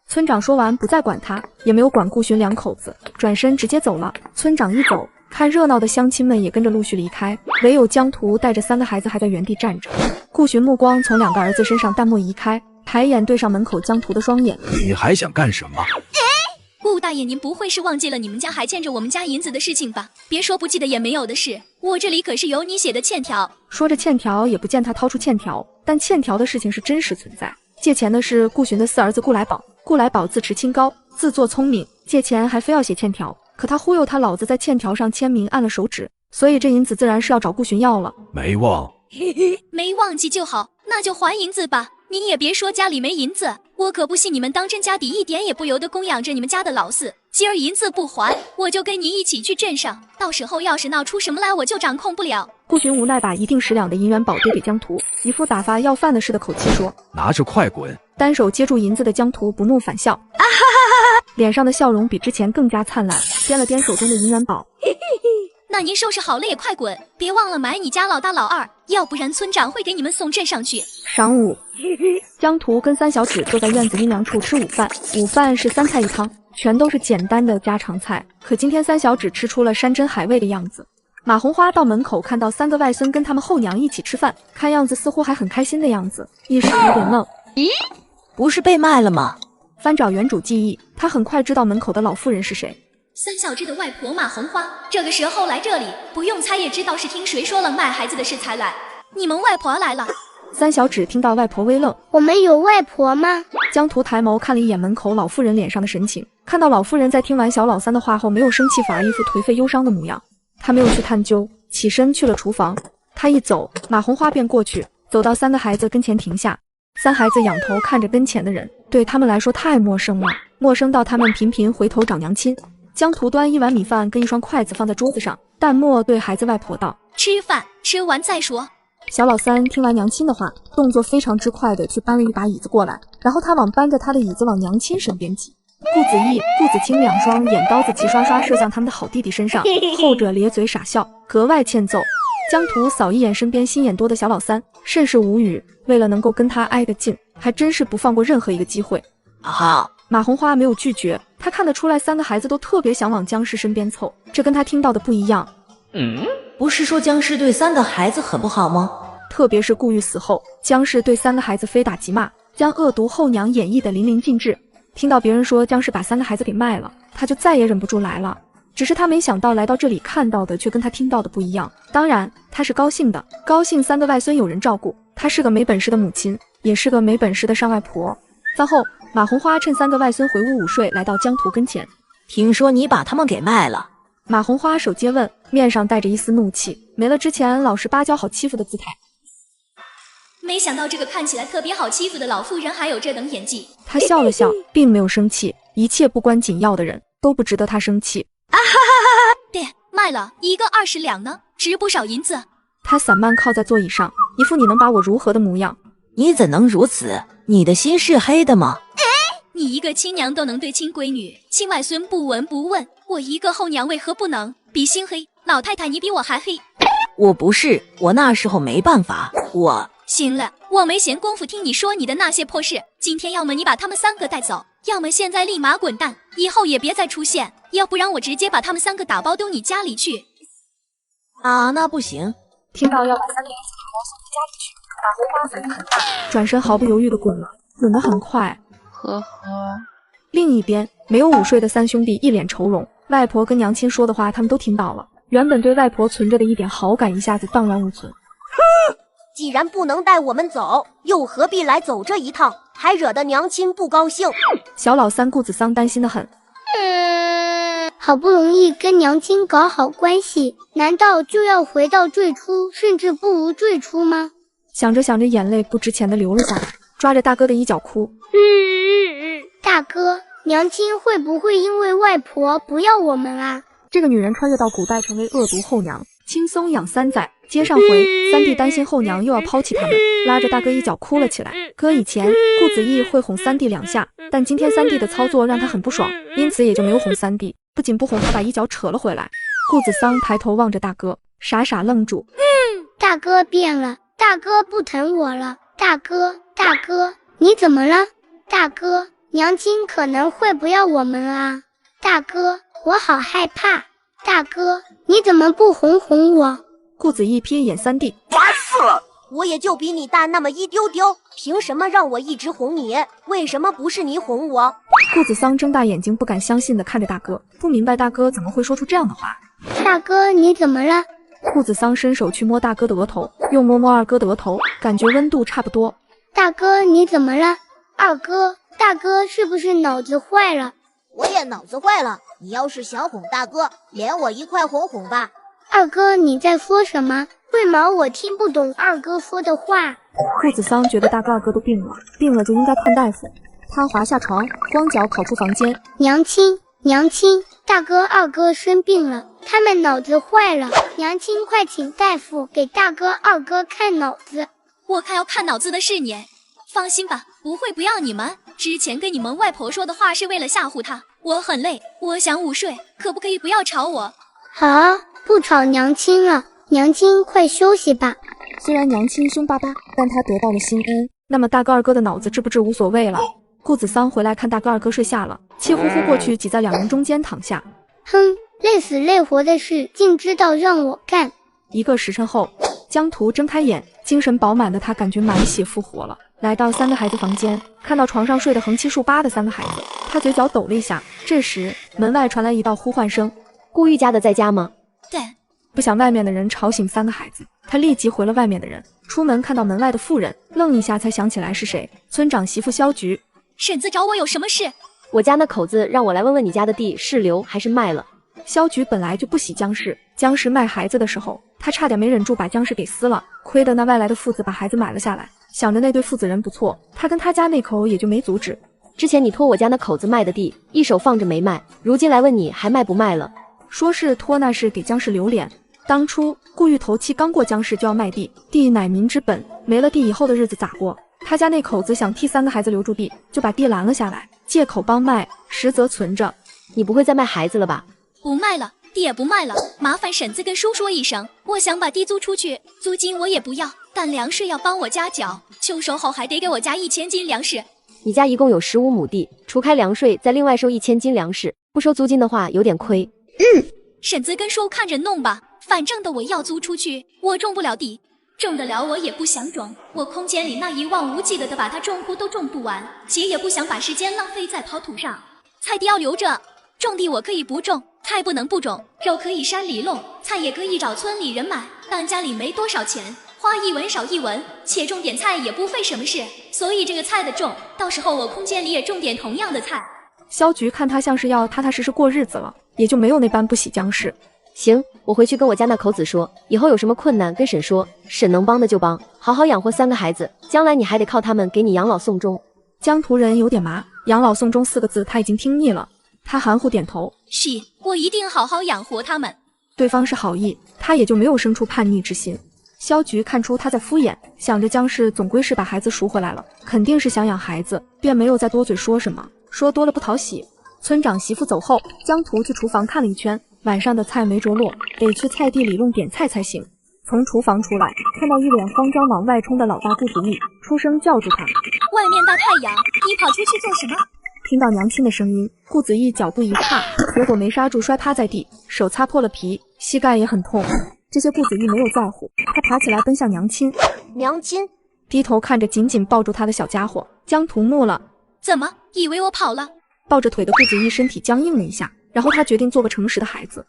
村长说完不再管他，也没有管顾寻两口子，转身直接走了。村长一走，看热闹的乡亲们也跟着陆续离开，唯有江图带着3个孩子还在原地站着。顾寻目光从2个儿子身上淡漠移开，抬眼对上门口江图的双眼。你还想干什么？顾大爷，您不会是忘记了你们家还欠着我们家银子的事情吧？别说不记得也没有的事，我这里可是有你写的欠条。说着欠条，也不见他掏出欠条，但欠条的事情是真实存在。借钱的是顾寻的4儿子顾来宝，顾来宝自持清高，自作聪明，借钱还非要写欠条，可他忽悠他老子在欠条上签名按了手指，所以这银子自然是要找顾寻要了。没忘，没忘记就好，那就还银子吧。你也别说家里没银子，我可不信你们当真家底一点也不由得供养着你们家的老四。今儿银子不还，我就跟你一起去镇上，到时候要是闹出什么来，我就掌控不了。顾寻无奈把1锭10两的银元宝丢给江图，一副打发要饭的似的口气说：“拿着快滚！”单手接住银子的江图不怒反笑，脸上的笑容比之前更加灿烂，掂了掂手中的银元宝。那您收拾好了也快滚，别忘了买你家老大老二，要不然村长会给你们送镇上去。晌午，江图跟3小指坐在院子阴凉处吃午饭，午饭是3菜1汤，全都是简单的家常菜。可今天3小指吃出了山珍海味的样子。马红花到门口看到3个外孙跟他们后娘一起吃饭，看样子似乎还很开心的样子，一时有点愣。咦，不是被卖了吗？翻找原主记忆，他很快知道门口的老妇人是谁。3小只的外婆马红花，这个时候来这里，不用猜也知道是听谁说了卖孩子的事才来。你们外婆来了。3小指听到外婆微愣，我们有外婆吗？江图抬眸看了一眼门口老妇人脸上的神情，看到老妇人在听完小老3的话后没有生气，反而一副颓废忧伤的模样。他没有去探究，起身去了厨房。他一走，马红花便过去，走到3个孩子跟前停下。3孩子仰头看着跟前的人，对他们来说太陌生了，陌生到他们频频回头找娘亲。江图端1碗米饭跟1双筷子放在桌子上，淡漠对孩子外婆道：“吃饭，吃完再说。”小老3听完娘亲的话，动作非常之快的去搬了一把椅子过来，然后他搬着他的椅子往娘亲身边挤。顾子毅、顾子清2双眼刀子齐刷刷射向他们的好弟弟身上，后者咧嘴傻笑，格外欠揍。江图扫一眼身边心眼多的小老3，甚是无语。为了能够跟他挨得近，还真是不放过任何一个机会。好，马红花没有拒绝，他看得出来3个孩子都特别想往僵尸身边凑，这跟他听到的不一样。不是说僵尸对3个孩子很不好吗？特别是顾玉死后，僵尸对3个孩子非打即骂，将恶毒后娘演绎得淋漓尽致。听到别人说僵尸把3个孩子给卖了，他就再也忍不住来了。只是他没想到来到这里看到的却跟他听到的不一样。当然他是高兴的，高兴3个外孙有人照顾，他是个没本事的母亲，也是个没本事的上外婆。饭后，马红花趁3个外孙回屋午睡，来到江图跟前。听说你把他们给卖了？马红花手接问，面上带着一丝怒气，没了之前老实巴交好欺负的姿态。没想到这个看起来特别好欺负的老妇人还有这等演技。他笑了笑，并没有生气，一切不关紧要的人都不值得他生气。爹，卖了一个20两呢，值不少银子。他散漫靠在座椅上，一副你能把我如何的模样。你怎能如此？你的心是黑的吗？你一个亲娘都能对亲闺女、亲外孙不闻不问，我一个后娘为何不能？比心黑，老太太你比我还黑。我不是，我那时候没办法，行了，我没闲工夫听你说你的那些破事。今天要么你把他们3个带走，要么现在立马滚蛋，以后也别再出现，要不然我直接把他们3个打包丢你家里去。啊，那不行。听到要把3个一起打包送家里去，马红花反应很大，转身毫不犹豫地滚了，滚得很快。呵呵。另一边，没有午睡的3兄弟一脸愁容，外婆跟娘亲说的话他们都听到了，原本对外婆存着的一点好感一下子荡然无存。既然不能带我们走，又何必来走这一趟，还惹得娘亲不高兴。小老3顾子桑担心得很。好不容易跟娘亲搞好关系，难道就要回到最初，甚至不如最初吗？想着想着，眼泪不值钱的流了下来，抓着大哥的衣角哭。大哥，娘亲会不会因为外婆不要我们啊？这个女人穿越到古代成为恶毒后娘，轻松养3载。接上回，3弟担心后娘又要抛弃他们，拉着大哥衣角哭了起来。搁以前，顾子毅会哄3弟2下，但今天3弟的操作让他很不爽，因此也就没有哄3弟。不仅不哄，还把衣角扯了回来。顾子桑抬头望着大哥，傻傻愣住。大哥变了，大哥不疼我了。大哥，你怎么了？大哥，娘亲可能会不要我们啊。大哥，我好害怕。大哥，你怎么不哄哄我？顾子毅瞥一眼三弟，烦死了！我也就比你大那么一丢丢，凭什么让我一直哄你？为什么不是你哄我？顾子桑睁大眼睛，不敢相信地看着大哥，不明白大哥怎么会说出这样的话。大哥，你怎么了？顾子桑伸手去摸大哥的额头，又摸摸二哥的额头，感觉温度差不多。大哥，你怎么了？二哥，大哥是不是脑子坏了？我也脑子坏了，你要是想哄大哥，连我一块哄哄吧。二哥，你在说什么？为毛我听不懂二哥说的话？顾子桑觉得大哥二哥都病了，病了就应该看大夫。他滑下床，光脚跑出房间。娘亲，娘亲，大哥二哥生病了，他们脑子坏了，娘亲快请大夫给大哥二哥看脑子。我看要看脑子的是你，放心吧，不会不要你们。之前跟你们外婆说的话是为了吓唬她。我很累，我想午睡，可不可以不要吵我？好啊，不吵娘亲了，娘亲快休息吧。虽然娘亲凶巴巴，但她得到了心安。那么大哥二哥的脑子治不治无所谓了。顾子桑回来看大哥二哥睡下了，气呼呼过去挤在两人中间躺下。哼，累死累活的事竟知道让我干。1个时辰后，江图睁开眼，精神饱满的他感觉满血复活了。来到3个孩子房间，看到床上睡得横七竖八的3个孩子，他嘴角抖了一下。这时门外传来一道呼唤声：顾玉家的在家吗？对。不想外面的人吵醒3个孩子，他立即回了外面的人。出门看到门外的妇人，愣一下才想起来是谁，村长媳妇萧菊。婶子找我有什么事？我家那口子让我来问问你家的地是留还是卖了。萧菊本来就不喜姜氏，姜氏卖孩子的时候，他差点没忍住把姜氏给撕了，亏得那外来的父子把孩子买了下来。想着那对父子人不错，他跟他家那口也就没阻止。之前你托我家那口子卖的地，一手放着没卖，如今来问你还卖不卖了？说是托那是给姜氏留脸。当初顾玉头七刚过姜氏就要卖地，地乃民之本，没了地以后的日子咋过？他家那口子想替3个孩子留住地，就把地拦了下来，借口帮卖，实则存着。你不会再卖孩子了吧？不卖了，地也不卖了，麻烦婶子跟叔说一声，我想把地租出去，租金我也不要，但粮食要帮我家缴，秋收后还得给我家1000斤粮食。你家一共有15亩地，除开粮税，再另外收1000斤粮食，不收租金的话有点亏。婶子跟叔看着弄吧，反正的我要租出去，我种不了地，种得了我也不想种，我空间里那一望无际的把它种枯都种不完，姐也不想把时间浪费在刨土上。菜地要留着，种地我可以不种，菜不能不种，肉可以山里弄，菜也可以找村里人买，但家里没多少钱，花1文少1文，且种点菜也不费什么事，所以这个菜的种，到时候我空间里也种点同样的菜。萧菊看他像是要踏踏实实过日子了，也就没有那般不喜姜氏。行，我回去跟我家那口子说，以后有什么困难跟婶说，婶能帮的就帮，好好养活3个孩子，将来你还得靠他们给你养老送终。江图人有点麻，养老送终4个字他已经听腻了，他含糊点头，是，我一定好好养活他们。对方是好意，他也就没有生出叛逆之心。萧菊看出他在敷衍，想着姜氏总归是把孩子赎回来了，肯定是想养孩子，便没有再多嘴说什么，说多了不讨喜。村长媳妇走后，江图去厨房看了一圈，晚上的菜没着落，得去菜地里弄点菜才行。从厨房出来，看到一脸慌张往外冲的老大顾子毅，出声叫住他：外面大太阳，你跑出去做什么？听到娘亲的声音，顾子毅脚步一踏，结果没刹住，摔趴在地，手擦破了皮，膝盖也很痛。这些顾子毅没有在乎，他爬起来奔向娘亲。娘亲低头看着紧紧抱住他的小家伙，江图怒了：怎么以为我跑了？抱着腿的顾子毅身体僵硬了一下，然后他决定做个诚实的孩子。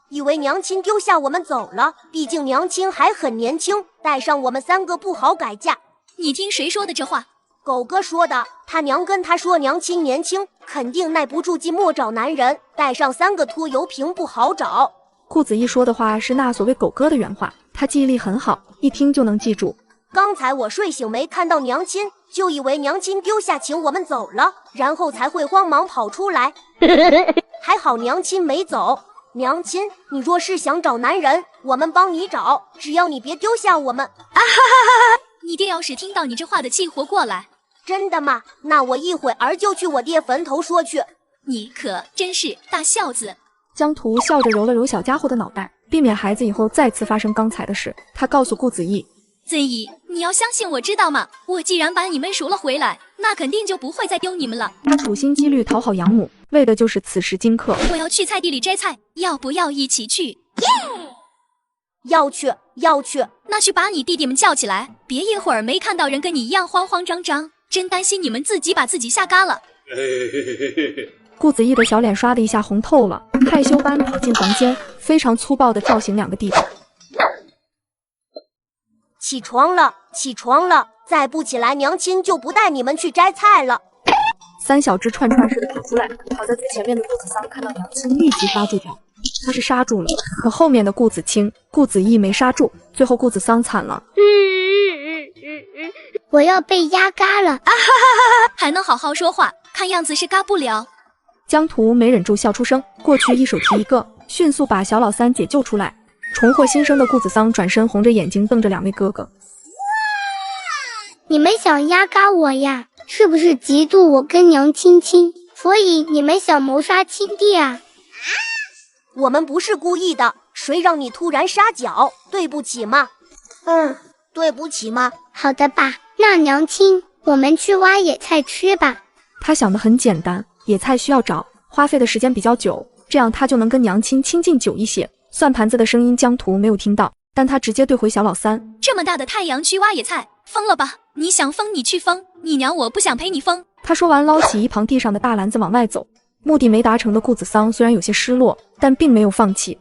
以为娘亲丢下我们走了，毕竟娘亲还很年轻，带上我们3个不好改嫁。你听谁说的这话？狗哥说的，他娘跟他说娘亲年轻，肯定耐不住寂寞找男人，带上3个拖油瓶不好找。顾子毅说的话是那所谓狗哥的原话，他记忆力很好，一听就能记住。刚才我睡醒没看到娘亲，就以为娘亲丢下请我们走了，然后才会慌忙跑出来。还好娘亲没走。娘亲，你若是想找男人，我们帮你找，只要你别丢下我们。你爹要是听到你这话的气活过来。真的吗？那我一会儿就去我爹坟头说去。你可真是大孝子。江图笑着揉了揉小家伙的脑袋，避免孩子以后再次发生刚才的事，他告诉顾子毅：子毅，你要相信我知道吗？我既然把你们赎了回来，那肯定就不会再丢你们了。他处心积虑讨好养母，为的就是此时今刻。我要去菜地里摘菜，要不要一起去？要去，要去。那去把你弟弟们叫起来，别一会儿没看到人跟你一样慌慌张张，真担心你们自己把自己吓嘎了。顾子毅的小脸刷的一下红透了，害羞般跑进房间，非常粗暴地叫醒两个弟弟。起床了，起床了！再不起来，娘亲就不带你们去摘菜了。三小只串串似的跑出来，跑在最前面的顾子桑看到娘亲，立即刹住脚。他是刹住了，可后面的顾子清、顾子毅没刹住，最后顾子桑惨了。我要被压嘎了！还能好好说话，看样子是嘎不了。江图没忍住笑出声，过去一手提一个，迅速把小老三解救出来。重获新生的顾子桑转身红着眼睛瞪着两位哥哥。你们想压嘎我呀？是不是嫉妒我跟娘亲亲，所以你们想谋杀亲弟啊？我们不是故意的，谁让你突然杀脚？对不起嘛。对不起嘛。好的吧，那娘亲，我们去挖野菜吃吧。他想得很简单，野菜需要找，花费的时间比较久，这样他就能跟娘亲亲近久一些。算盘子的声音江图没有听到，但他直接对回小老三：这么大的太阳去挖野菜，疯了吧？你想疯你去疯，你娘我不想陪你疯。他说完捞起一旁地上的大篮子往外走。目的没达成的顾子桑虽然有些失落，但并没有放弃。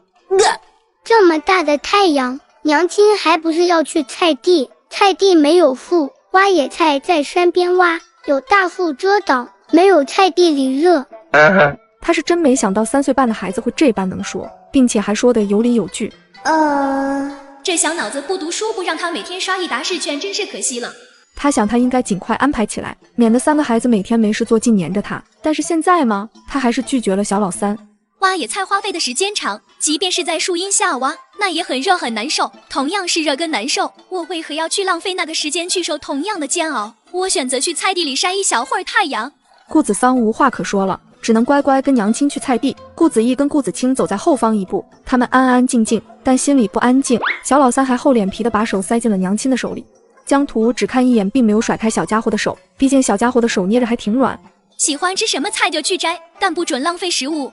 这么大的太阳，娘亲还不是要去菜地？菜地没有树，挖野菜在山边挖，有大树遮挡，没有菜地里热。他是真没想到3岁半的孩子会这般能说，并且还说得有理有据。这小脑子不读书，不让他每天刷一沓试卷，真是可惜了。他想他应该尽快安排起来，免得3个孩子每天没事做尽黏着他。但是现在吗？他还是拒绝了小老三。挖野菜花费的时间长，即便是在树荫下挖，那也很热很难受。同样是热跟难受，我为何要去浪费那个时间去受同样的煎熬？我选择去菜地里晒一小会儿太阳。顾子桑无话可说了，只能乖乖跟娘亲去菜地。顾子毅跟顾子清走在后方一步，他们安安静静，但心里不安静。小老三还厚脸皮的把手塞进了娘亲的手里。江图只看一眼，并没有甩开小家伙的手，毕竟小家伙的手捏着还挺软。喜欢吃什么菜就去摘，但不准浪费食物。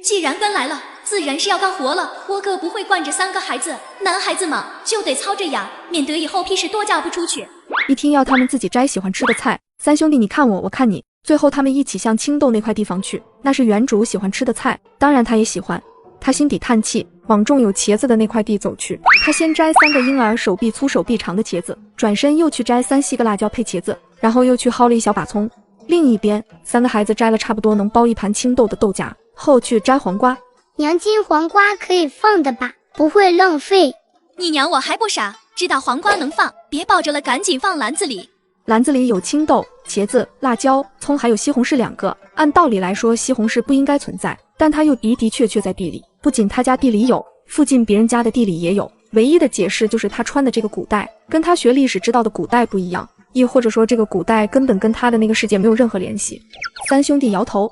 既然跟来了，自然是要干活了。我可不会惯着3个孩子，男孩子嘛就得操着养，免得以后屁事多嫁不出去。一听要他们自己摘喜欢吃的菜，三兄弟你看我，我看你，最后他们一起向青豆那块地方去，那是原主喜欢吃的菜，当然他也喜欢。他心底叹气，往种有茄子的那块地走去。他先摘3个婴儿手臂粗手臂长的茄子，转身又去摘3细个辣椒配茄子，然后又去薅了一小把葱。另一边，3个孩子摘了差不多能包一盘青豆的豆荚，后去摘黄瓜。娘亲，黄瓜可以放的吧？不会浪费。你娘我还不傻，知道黄瓜能放，别抱着了，赶紧放篮子里。篮子里有青豆、茄子、辣椒、葱，还有西红柿2个。按道理来说，西红柿不应该存在，但它又的确在地里。不仅他家地里有，附近别人家的地里也有。唯一的解释就是他穿的这个古代，跟他学历史知道的古代不一样，亦或者说这个古代根本跟他的那个世界没有任何联系。三兄弟摇头，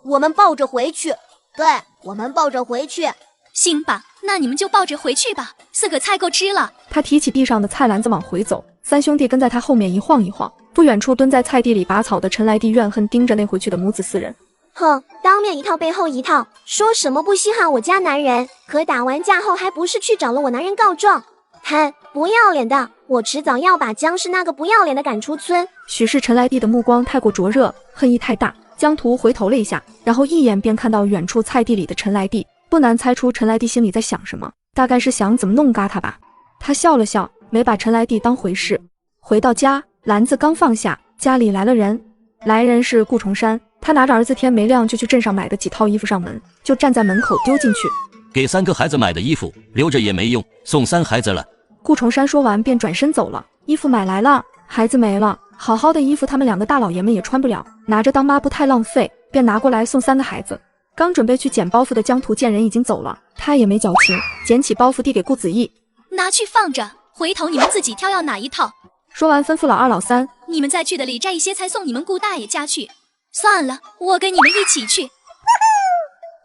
我们抱着回去。对，我们抱着回去。行吧，那你们就抱着回去吧，4个菜够吃了。他提起地上的菜篮子往回走，三兄弟跟在他后面一晃一晃。不远处蹲在菜地里拔草的陈来弟怨恨盯着那回去的母子4人。哼，当面一套背后一套，说什么不稀罕我家男人，可打完架后还不是去找了我男人告状？哼，不要脸的，我迟早要把姜氏那个不要脸的赶出村。许是陈来弟的目光太过灼热，恨意太大。江图回头了一下，然后一眼便看到远处菜地里的陈来弟，不难猜出陈来弟心里在想什么，大概是想怎么弄嘎他吧。他笑了笑，没把陈来弟当回事。回到家，篮子刚放下，家里来了人。来人是顾重山，他拿着儿子天没亮就去镇上买的几套衣服上门，就站在门口丢进去。给3个孩子买的衣服留着也没用，送3孩子了。顾重山说完便转身走了。衣服买来了，孩子没了，好好的衣服他们2个大老爷们也穿不了，拿着当抹不太浪费，便拿过来送3个孩子。刚准备去捡包袱的江图见人已经走了，他也没矫情，捡起包袱递给顾子毅，拿去放着，回头你们自己挑要哪一套。说完吩咐老二老三，你们再去的里摘一些菜送你们顾大爷家去。算了，我跟你们一起去。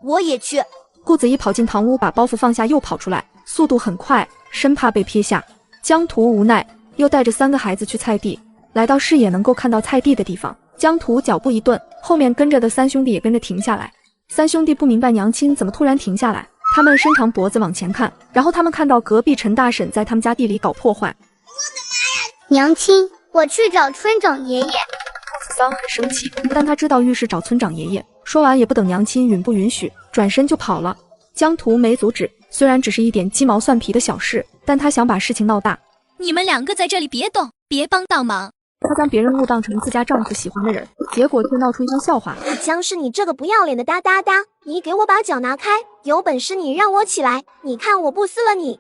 我也去。顾子毅跑进堂屋，把包袱放下，又跑出来，速度很快，生怕被撇下。江图无奈，又带着3个孩子去菜地。来到视野能够看到菜地的地方。江图脚步一顿，后面跟着的三兄弟也跟着停下来。三兄弟不明白娘亲怎么突然停下来，他们伸长脖子往前看，然后他们看到隔壁陈大婶在他们家地里搞破坏。娘亲，我去找村长爷爷。子桑很生气，但他知道浴室找村长爷爷。说完也不等娘亲允不允许，转身就跑了。江图没阻止，虽然只是一点鸡毛蒜皮的小事，但他想把事情闹大。你们两个在这里别动，别帮倒忙。她将别人误当成自家丈夫喜欢的人，结果却闹出一番笑话。江氏，你这个不要脸的哒哒哒，你给我把脚拿开，有本事你让我起来，你看我不撕了你！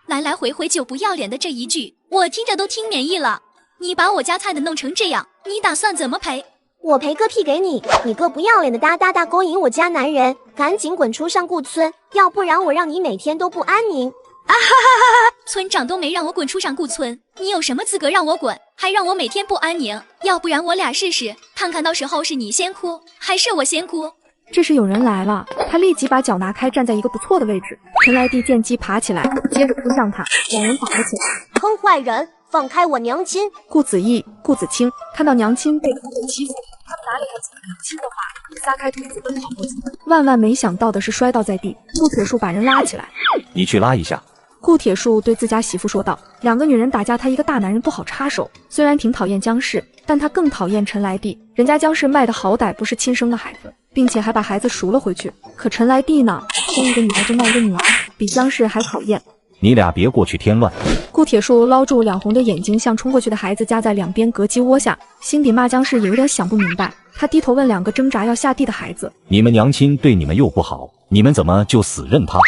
来来回回就不要脸的这一句，我听着都听免疫了。你把我家菜的弄成这样，你打算怎么赔？我赔个屁给你！你个不要脸的哒哒哒勾引我家男人，赶紧滚出上顾村，要不然我让你每天都不安宁！啊哈哈哈哈！村长都没让我滚出上顾村，你有什么资格让我滚？还让我每天不安宁？要不然我俩试试，看看到时候是你先哭，还是我先哭？这时有人来了，他立即把脚拿开，站在一个不错的位置。陈来弟见机爬起来，接着扑向他，两人打了起来。坑坏人，放开我娘亲！顾子义、顾子清看到娘亲被欺负，他们哪里还记得娘亲的话，撒开腿子奔跑过去。万万没想到的是摔倒在地，顾铁树把人拉起来。你去拉一下。顾铁树对自家媳妇说道：“两个女人打架，他一个大男人不好插手。虽然挺讨厌姜氏，但他更讨厌陈来弟。人家姜氏卖的好歹不是亲生的孩子，并且还把孩子赎了回去。可陈来弟呢，生一个女儿就卖一个女儿，比姜氏还讨厌。你俩别过去添乱。”顾铁树捞住两红的眼睛，向冲过去的孩子夹在两边隔鸡窝下，心底骂姜氏也有点想不明白。他低头问两个挣扎要下地的孩子：“你们娘亲对你们又不好，你们怎么就死认她？”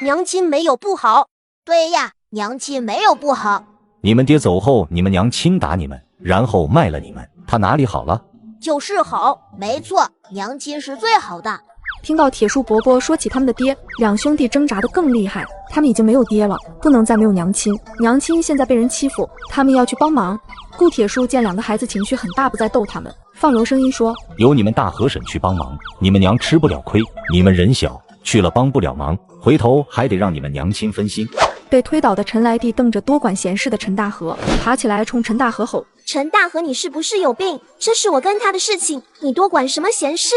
娘亲没有不好。对呀，娘亲没有不好。你们爹走后，你们娘亲打你们，然后卖了你们，她哪里好了？就是好，没错，娘亲是最好的。听到铁树伯伯说起他们的爹，两兄弟挣扎得更厉害。他们已经没有爹了，不能再没有娘亲。娘亲现在被人欺负，他们要去帮忙。顾铁树见两个孩子情绪很大，不再逗他们，放柔声音说：“由你们大和婶去帮忙，你们娘吃不了亏。你们人小，去了帮不了忙，回头还得让你们娘亲分心。”被推倒的陈来弟瞪着多管闲事的陈大河，爬起来冲陈大河吼：“陈大河，你是不是有病？这是我跟他的事情，你多管什么闲事？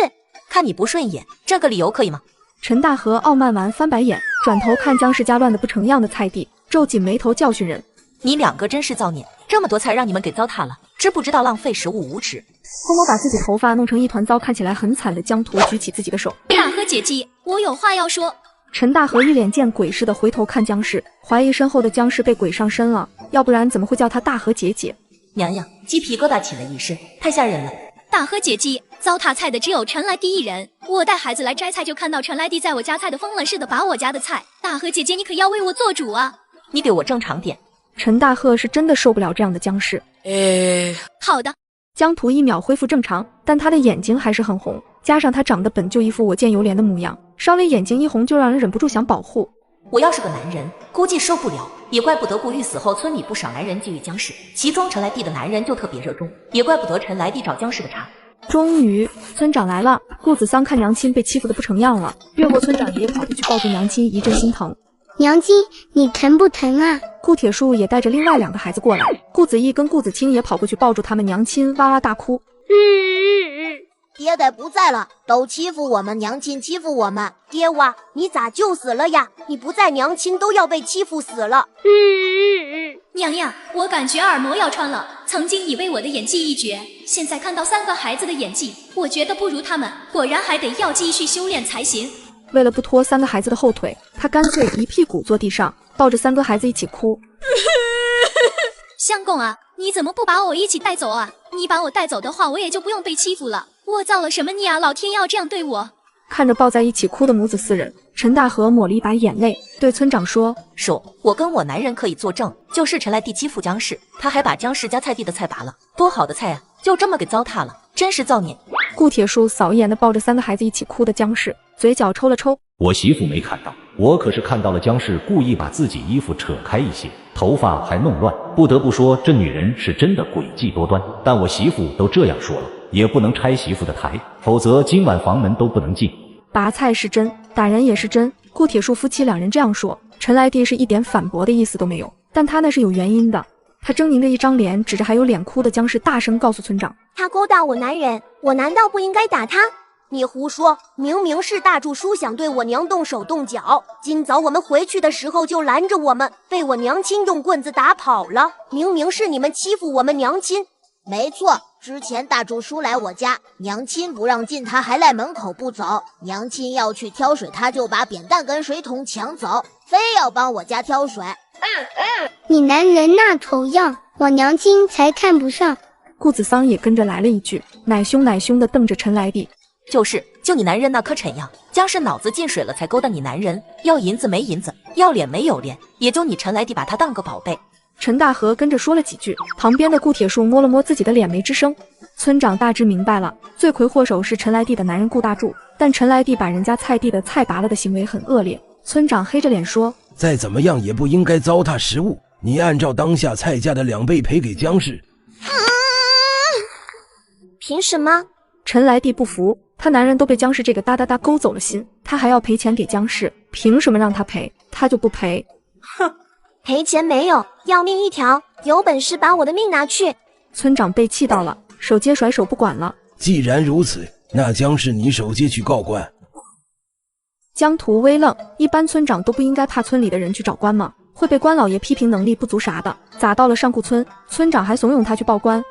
看你不顺眼，这个理由可以吗？”陈大河傲慢完翻白眼，转头看姜氏家乱得不成样的菜地，皱紧眉头教训人：“你两个真是造孽，这么多菜让你们给糟蹋了，知不知道浪费食物无耻？”偷摸把自己头发弄成一团糟，看起来很惨的江图举起自己的手：“大河姐姐，我有话要说。”陈大河一脸见鬼似的回头看姜氏，怀疑身后的姜氏被鬼上身了，要不然怎么会叫她大河姐姐？娘娘，鸡皮疙瘩起了一身，太吓人了。大河姐姐，糟蹋菜的只有陈来弟一人。我带孩子来摘菜，就看到陈来弟在我家菜的疯了似的把我家的菜。大河姐姐，你可要为我做主啊！你给我正常点。陈大鹤是真的受不了这样的姜氏。好的。姜图一秒恢复正常，但他的眼睛还是很红，加上他长得本就一副我见犹怜的模样，稍微眼睛一红就让人忍不住想保护。我要是个男人，估计受不了。也怪不得顾玉死后，村里不少男人觊觎姜氏，其中陈来弟的男人就特别热衷，也怪不得陈来弟找姜氏的茬。终于，村长来了。顾子桑看娘亲被欺负得不成样了，越过村长爷爷跑过去抱住娘亲，一阵心疼。娘亲，你疼不疼啊？顾铁树也带着另外两个孩子过来，顾子义跟顾子清也跑过去抱住他们娘亲，哇哇大哭。爹爹不在了，都欺负我们，娘亲欺负我们。爹哇，你咋就死了呀？你不在，娘亲都要被欺负死了。娘娘，我感觉耳膜要穿了。曾经以为我的演技一绝，现在看到三个孩子的演技，我觉得不如他们，果然还得要继续修炼才行。为了不拖三个孩子的后腿，他干脆一屁股坐地上，抱着三个孩子一起哭。相公啊，你怎么不把我一起带走啊？你把我带走的话，我也就不用被欺负了。我造了什么孽啊？老天要这样对我？看着抱在一起哭的母子四人，陈大河抹了一把眼泪，对村长说：“我跟我男人可以作证，就是陈来弟欺负姜氏，他还把姜氏家菜地的菜拔了，多好的菜啊，就这么给糟蹋了，真是造孽。”顾铁树扫一眼的抱着三个孩子一起哭的姜氏，嘴角抽了抽。我媳妇没看到，我可是看到了姜氏故意把自己衣服扯开一些，头发还弄乱。不得不说，这女人是真的诡计多端。但我媳妇都这样说了，也不能拆媳妇的台，否则今晚房门都不能进。拔菜是真，打人也是真。顾铁树夫妻两人这样说，陈来弟是一点反驳的意思都没有，但他那是有原因的。他狰狞的一张脸指着还有脸哭的僵尸，大声告诉村长：他勾搭我男人，我难道不应该打他？你胡说，明明是大柱叔想对我娘动手动脚，今早我们回去的时候就拦着我们，被我娘亲用棍子打跑了。明明是你们欺负我们娘亲。没错，之前大柱叔来我家，娘亲不让进，他还赖门口不走。娘亲要去挑水，他就把扁担跟水桶抢走，非要帮我家挑水。你男人那丑样，我娘亲才看不上。顾子桑也跟着来了一句，奶凶奶凶的瞪着陈来弟。就你男人那颗蠢样，僵尸脑子进水了才勾搭你男人，要银子没银子，要脸没有脸，也就你陈来弟把他当个宝贝。陈大河跟着说了几句，旁边的顾铁树摸了摸自己的脸，没吱声。村长大致明白了，罪魁祸首是陈来弟的男人顾大柱，但陈来弟把人家菜地的菜拔了的行为很恶劣。村长黑着脸说：再怎么样也不应该糟蹋食物，你按照当下菜价的2倍赔给僵尸。凭什么？陈来弟不服，他男人都被僵尸这个哒哒哒勾走了心，他还要赔钱给僵尸，凭什么让他赔？他就不赔。哼，赔钱没有，要命一条，有本事把我的命拿去。村长被气到了，手接甩手不管了。既然如此，那将是你手接去告官。江图微愣，一般村长都不应该怕村里的人去找官吗？会被官老爷批评能力不足啥的，咋到了上顾村，村长还怂恿他去报官？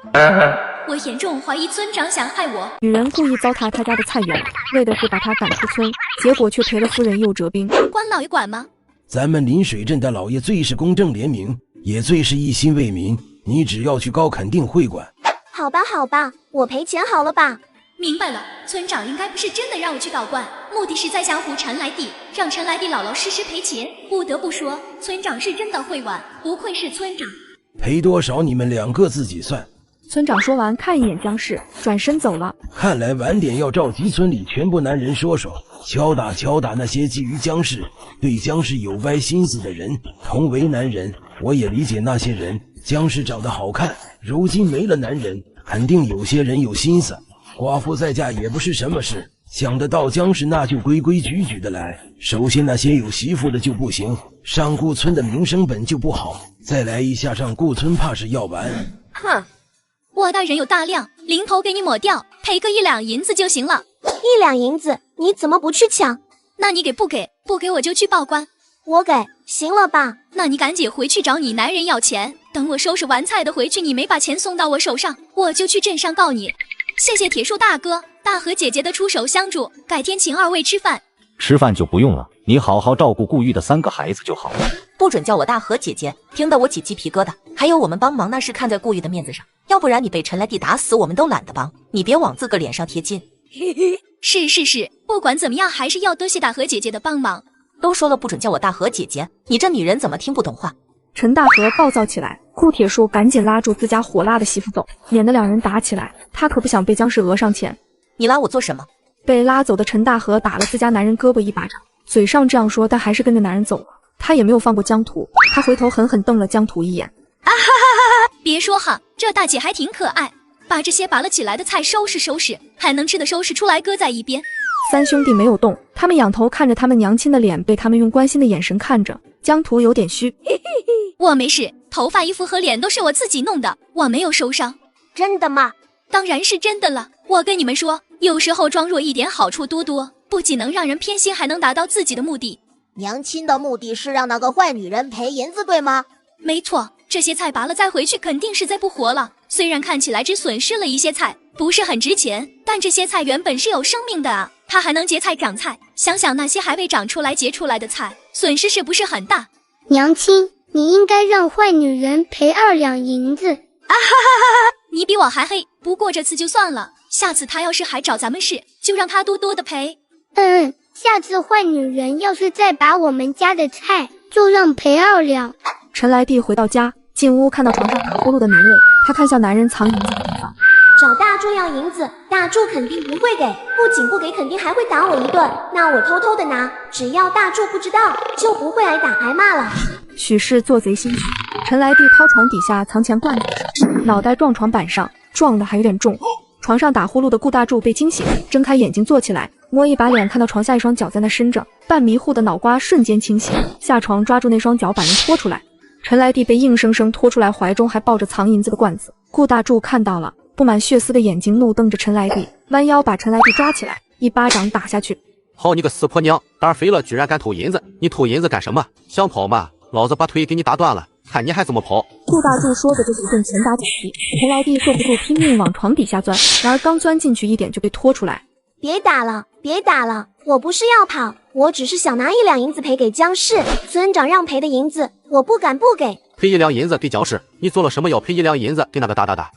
我严重怀疑村长想害我。女人故意糟蹋他家的菜园，为的是把他赶出村，结果却赔了夫人又折兵。官老爷管吗？咱们临水镇的老爷最是公正廉明，也最是一心为民，你只要去高肯定会管。好吧好吧，我赔钱好了吧。明白了，村长应该不是真的让我去告官，目的是在吓唬陈来弟，让陈来弟老老实实赔钱。不得不说，村长是真的会玩，不愧是村长。赔多少你们2个自己算。村长说完看一眼僵尸，转身走了。看来晚点要召集村里全部男人说说，敲打那些觊觎僵尸、对僵尸有歪心思的人。同为男人，我也理解那些人，僵尸长得好看，如今没了男人，肯定有些人有心思。寡妇在家也不是什么事，想得到僵尸那就规规矩矩的来。首先那些有媳妇的就不行，上顾村的名声本就不好，再来一下上顾村怕是要完。哼，我大人有大量，零头给你抹掉，赔个1两银子就行了。1两银子，你怎么不去抢？那你给不给？不给我就去报官。我给，行了吧？那你赶紧回去找你男人要钱，等我收拾完菜的回去，你没把钱送到我手上，我就去镇上告你。谢谢铁树大哥、大河姐姐的出手相助，改天请2位吃饭。吃饭就不用了，你好好照顾顾玉的3个孩子就好了。不准叫我大河姐姐，听得我起鸡皮疙瘩。还有我们帮忙那是看在顾玉的面子上，要不然你被陈来弟打死，我们都懒得帮。你别往自个脸上贴金。是，不管怎么样，还是要多谢大河姐姐的帮忙。都说了不准叫我大河姐姐，你这女人怎么听不懂话？陈大河暴躁起来，顾铁树赶紧拉住自家火辣的媳妇走，免得2人打起来。他可不想被僵尸讹上钱。你拉我做什么？被拉走的陈大河打了自家男人胳膊一巴掌，嘴上这样说，但还是跟着男人走了。他也没有放过江图，他回头狠狠瞪了江图一眼。啊哈哈哈哈！别说哈，这大姐还挺可爱，把这些拔了起来的菜收拾收拾，还能吃的收拾出来搁在一边。3兄弟没有动，他们仰头看着他们娘亲的脸，被他们用关心的眼神看着。江图有点虚，我没事，头发、衣服和脸都是我自己弄的，我没有受伤。真的吗？当然是真的了。我跟你们说，有时候装弱一点好处多多，不仅能让人偏心，还能达到自己的目的。娘亲的目的是让那个坏女人赔银子，对吗？没错，这些菜拔了再回去肯定是再不活了。虽然看起来只损失了一些菜，不是很值钱，但这些菜原本是有生命的啊，它还能结菜长菜。想想那些还未长出来结出来的菜，损失是不是很大？娘亲，你应该让坏女人赔2两银子。啊哈哈哈！你比我还黑，不过这次就算了，下次她要是还找咱们事，就让她多多的赔。下次坏女人要是再拔我们家的菜，就让赔2两。陈来弟回到家，进屋看到床上打呼噜的男人，他看向男人藏银子的地方。找大柱要银子，大柱肯定不会给，不仅不给，肯定还会打我一顿。那我偷偷的拿，只要大柱不知道，就不会挨打挨骂了。许是做贼心虚，陈来弟掏床底下藏钱罐子，脑袋撞床板上，撞的还有点重。床上打呼噜的顾大柱被惊醒，睁开眼睛坐起来，摸一把脸，看到床下一双脚在那伸着，半迷糊的脑瓜瞬间清醒，下床抓住那双脚把人拖出来。陈来娣被硬生生拖出来，怀中还抱着藏银子的罐子。顾大柱看到了，布满血丝的眼睛怒瞪着陈来娣，弯腰把陈来娣抓起来，一巴掌打下去。好你个死婆娘，胆肥了居然敢偷银子！你偷银子干什么？想跑吗？老子把腿给你打断了，看你还怎么跑！顾大柱说着就是一顿拳打脚踢，陈来娣受不住，拼命往床底下钻，然而刚钻进去一点就被拖出来。别打了，别打了，我不是要跑，我只是想拿1两银子赔给姜氏。村长让赔的银子，我不敢不给。赔1两银子给姜氏？你做了什么要赔1两银子给那个大？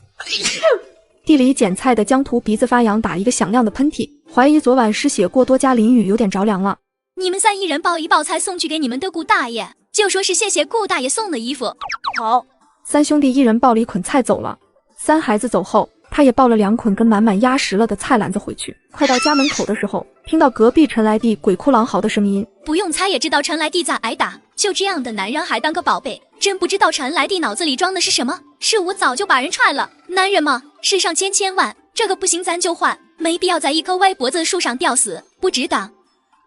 地里捡菜的江图鼻子发痒，打一个响亮的喷嚏，怀疑昨晚失血过多加淋雨有点着凉了。你们3一人抱一抱菜送去给你们的顾大爷，就说是谢谢顾大爷送的衣服。好，3兄弟一人抱了一捆菜走了。3孩子走后，他也抱了2捆跟满满压实了的菜篮子回去。快到家门口的时候，听到隔壁陈来娣鬼哭狼嚎的声音。不用猜也知道陈来娣在挨打，就这样的男人还当个宝贝，真不知道陈来娣脑子里装的是什么。是我早就把人踹了，男人嘛，世上千万，这个不行咱就换，没必要在一棵歪脖子的树上吊死，不值当。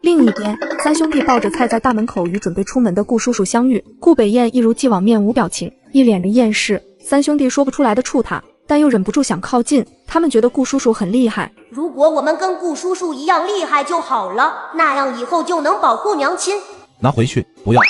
另一边，3兄弟抱着菜在大门口与准备出门的顾叔叔相遇。顾北燕一如既往面无表情，一脸的厌世。3兄弟说不出来的怵他，但又忍不住想靠近。他们觉得顾叔叔很厉害，如果我们跟顾叔叔一样厉害就好了，那样以后就能保护娘亲。拿回去，不要。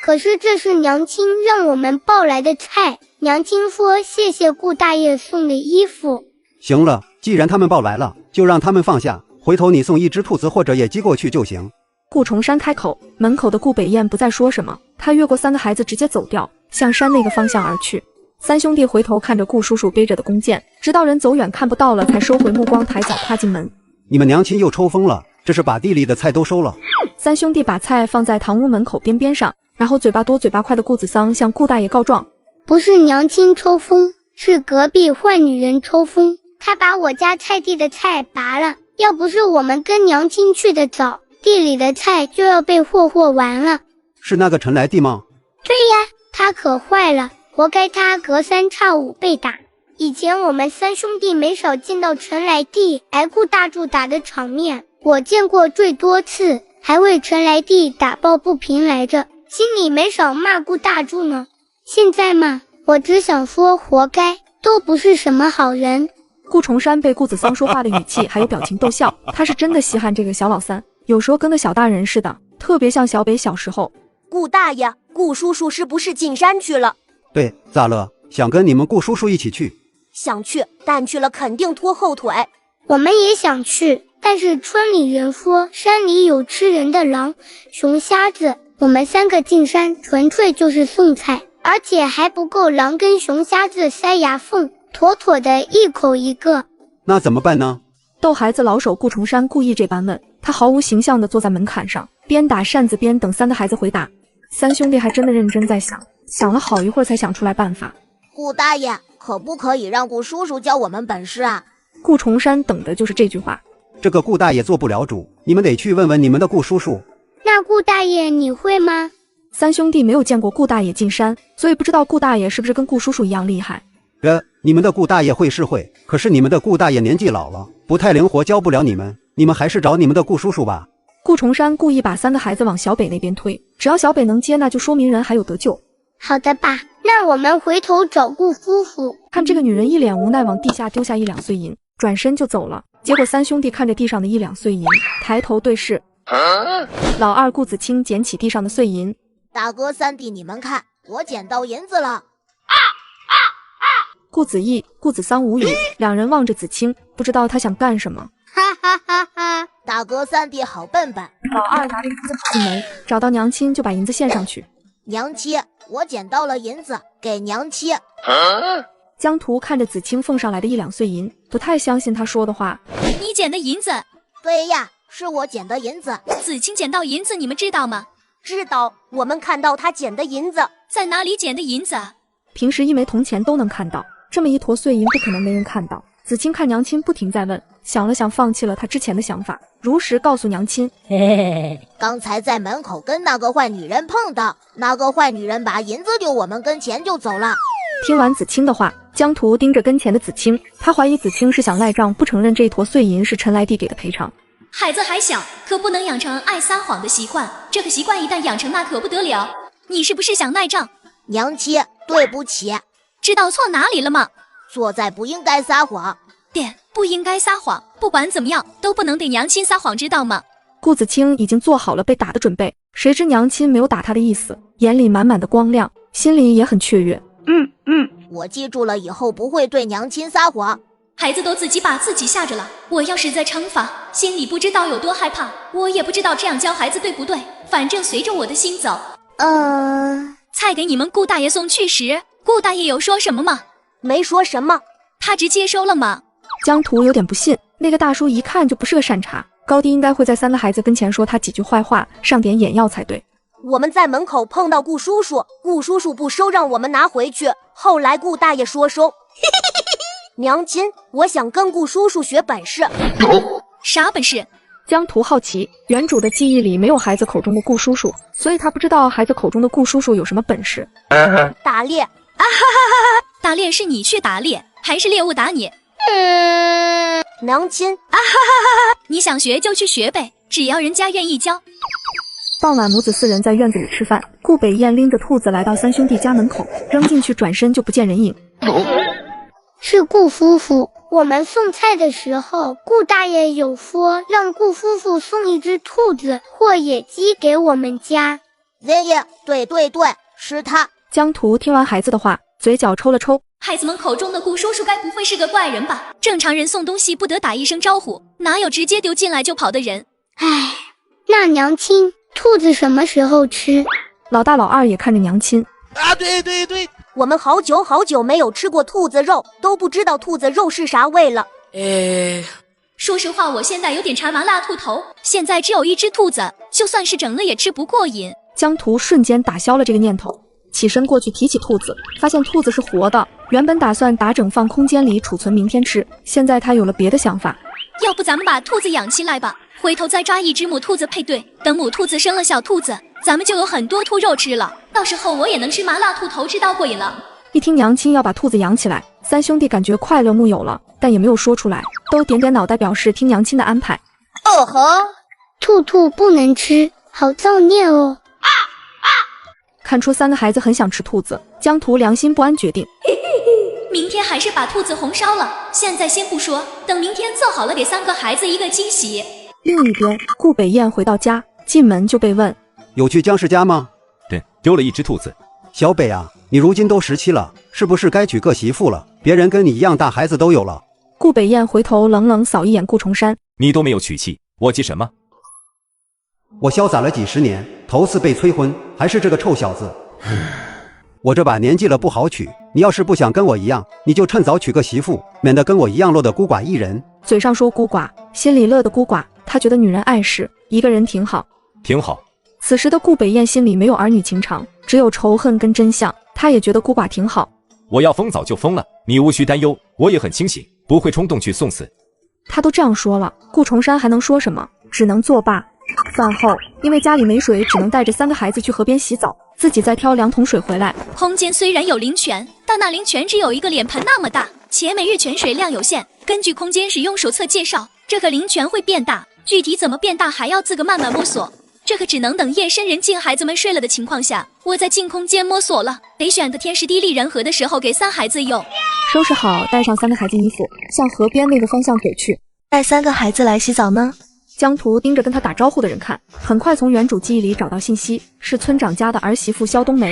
可是这是娘亲让我们抱来的菜，娘亲说谢谢顾大爷送的衣服。行了，既然他们抱来了，就让他们放下，回头你送一只兔子或者野鸡过去就行。顾崇山开口，门口的顾北燕不再说什么，他越过3个孩子直接走掉，向山那个方向而去。3兄弟回头看着顾叔叔背着的弓箭，直到人走远看不到了，才收回目光，抬脚踏进门。你们娘亲又抽风了，这是把地里的菜都收了。3兄弟把菜放在堂屋门口边上，然后嘴巴多嘴巴快的顾子桑向顾大爷告状：不是娘亲抽风，是隔壁坏女人抽风，她把我家菜地的菜拔了，要不是我们跟娘亲去的早，地里的菜就要被霍完了。是那个陈来娣吗？对呀，她可坏了，活该她隔3差5被打。以前我们3兄弟没少见到陈来娣挨顾大柱打的场面，我见过最多次，还为陈来娣打抱不平来着，心里没少骂顾大柱呢。现在嘛，我只想说活该，都不是什么好人。顾崇山被顾子桑说话的语气还有表情逗笑，他是真的稀罕这个小老3，有时候跟个小大人似的，特别像小北小时候。顾大爷，顾叔叔是不是进山去了？对，咋了？想跟你们顾叔叔一起去？想去，但去了肯定拖后腿。我们也想去，但是村里人说山里有吃人的狼、熊瞎子，我们3个进山纯粹就是送菜，而且还不够狼跟熊瞎子塞牙缝，妥妥的一口一个。那怎么办呢？逗孩子老手顾崇山故意这般问，他毫无形象地坐在门槛上，边打扇子边等3个孩子回答。3兄弟还真的认真在想，想了好一会儿才想出来办法。顾大爷，可不可以让顾叔叔教我们本事啊？顾崇山等的就是这句话。这个顾大爷做不了主，你们得去问问你们的顾叔叔。那顾大爷你会吗？3兄弟没有见过顾大爷进山，所以不知道顾大爷是不是跟顾叔叔一样厉害。你们的顾大爷会是会，可是你们的顾大爷年纪老了，不太灵活，教不了你们，你们还是找你们的顾叔叔吧。顾崇山故意把3个孩子往小北那边推，只要小北能接，那就说明人还有得救。好的吧，那我们回头找顾夫妇。看这个女人一脸无奈，往地下丢下1两碎银，转身就走了。结果3兄弟看着地上的1两碎银，抬头对视。老二顾子清捡起地上的碎银，大哥3弟你们看，我捡到银子了。顾子义、顾子桑无语，两人望着子清，不知道他想干什么。哈哈哈哈！大哥3弟好笨笨。老二拿着银子跑进门，找到娘亲就把银子献上去。娘妻，我捡到了银子，给娘妻。江图看着子清奉上来的1两碎银，不太相信他说的话。你捡的银子？对呀，是我捡的银子。子清捡到银子，你们知道吗？知道，我们看到他捡的银子。在哪里捡的银子？平时1枚铜钱都能看到，这么一坨碎银不可能没人看到。子清看娘亲不停在问，想了想放弃了他之前的想法，如实告诉娘亲：刚才在门口跟那个坏女人碰到，那个坏女人把银子丢我们跟前就走了。听完子清的话，江图盯着跟前的子清，他怀疑子清是想赖账，不承认这一坨碎银是陈来娣给的赔偿。孩子还小，可不能养成爱撒谎的习惯，这个习惯一旦养成，那可不得了。你是不是想赖账？娘亲，对不起。知道错哪里了吗？错在不应该撒谎。对，不应该撒谎。不管怎么样，都不能对娘亲撒谎，知道吗？顾子清已经做好了被打的准备，谁知娘亲没有打他的意思，眼里满满的光亮，心里也很雀跃。我记住了，以后不会对娘亲撒谎。孩子都自己把自己吓着了，我要是再惩罚，心里不知道有多害怕。我也不知道这样教孩子对不对，反正随着我的心走。菜给你们顾大爷送去时，顾大爷有说什么吗？没说什么，他直接收了吗？江图有点不信，那个大叔一看就不是个善茬，高低应该会在3个孩子跟前说他几句坏话，上点眼药才对。我们在门口碰到顾叔叔，顾叔叔不收，让我们拿回去。后来顾大爷说收。娘亲，我想跟顾叔叔学本事。啥本事？江图好奇，原主的记忆里没有孩子口中的顾叔叔，所以他不知道孩子口中的顾叔叔有什么本事。打猎。打猎是你去打猎，还是猎物打你？娘亲，你想学就去学呗，只要人家愿意教。傍晚，母子4人在院子里吃饭。顾北燕拎着兔子来到3兄弟家门口，扔进去，转身就不见人影。是顾夫妇，我们送菜的时候，顾大爷有说让顾夫妇送一只兔子或野鸡给我们家。对，是他。江图听完孩子的话，嘴角抽了抽。孩子们口中的顾叔叔该不会是个怪人吧？正常人送东西不得打一声招呼，哪有直接丢进来就跑的人？唉，那娘亲，兔子什么时候吃？老大老二也看着娘亲。对，我们好久没有吃过兔子肉，都不知道兔子肉是啥味了。说实话，我现在有点馋麻辣兔头，现在只有一只兔子，就算是整了也吃不过瘾。江图瞬间打消了这个念头，起身过去提起兔子，发现兔子是活的。原本打算打整放空间里储存明天吃，现在他有了别的想法。要不咱们把兔子养起来吧，回头再抓一只母兔子配对，等母兔子生了小兔子，咱们就有很多兔肉吃了，到时候我也能吃麻辣兔头吃到过瘾了。一听娘亲要把兔子养起来，3兄弟感觉快乐木有了，但也没有说出来，都点点脑袋表示听娘亲的安排。兔不能吃，好造孽哦。看出3个孩子很想吃兔子，江图良心不安，决定明天还是把兔子红烧了，现在先不说，等明天做好了给3个孩子一个惊喜。另一边，顾北燕回到家，进门就被问：有去江氏家吗？对，丢了一只兔子。小北啊，你如今都17了，是不是该娶个媳妇了？别人跟你一样大孩子都有了。顾北燕回头冷冷扫一眼顾重山：你都没有娶妻，我急什么？我潇洒了几10年，头次被催婚，还是这个臭小子。我这把年纪了不好娶，你要是不想跟我一样，你就趁早娶个媳妇，免得跟我一样落得孤寡一人。嘴上说孤寡，心里乐得孤寡。他觉得女人碍事，一个人挺好。挺好。此时的顾北燕心里没有儿女情长，只有仇恨跟真相。她也觉得孤寡挺好。我要疯早就疯了，你无需担忧，我也很清醒，不会冲动去送死。他都这样说了，顾重山还能说什么？只能作罢。饭后，因为家里没水，只能带着3个孩子去河边洗澡，自己再挑2桶水回来。空间虽然有灵泉，但那灵泉只有一个脸盆那么大，且每日泉水量有限。根据空间使用手册介绍，这个灵泉会变大，具体怎么变大还要自个慢慢摸索。这个只能等夜深人静孩子们睡了的情况下，我再进空间摸索了，得选个天时地利人和的时候给3孩子用。收拾好，带上3个孩子衣服，向河边那个方向走去。带3个孩子来洗澡呢？江图盯着跟他打招呼的人看，很快从原主记忆里找到信息，是村长家的儿媳妇肖冬梅。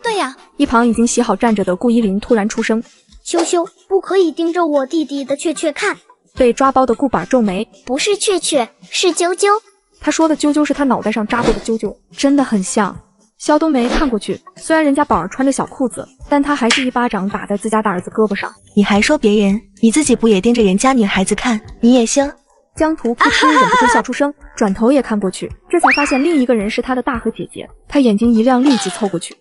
对呀，一旁已经洗好站着的顾依林突然出声：羞羞，不可以盯着我弟弟的雀雀看。被抓包的顾板皱眉：不是雀雀，是啾啾。他说的啾啾是他脑袋上扎过的啾啾，真的很像。肖冬梅看过去，虽然人家宝儿穿着小裤子，但他还是一巴掌打在自家大儿子胳膊上。你还说别人，你自己不也盯着人家女孩子看，你也行？江图扑哧忍不住笑出声，转头也看过去，这才发现另一个人是他的大河姐姐。他眼睛一亮，立即凑过去。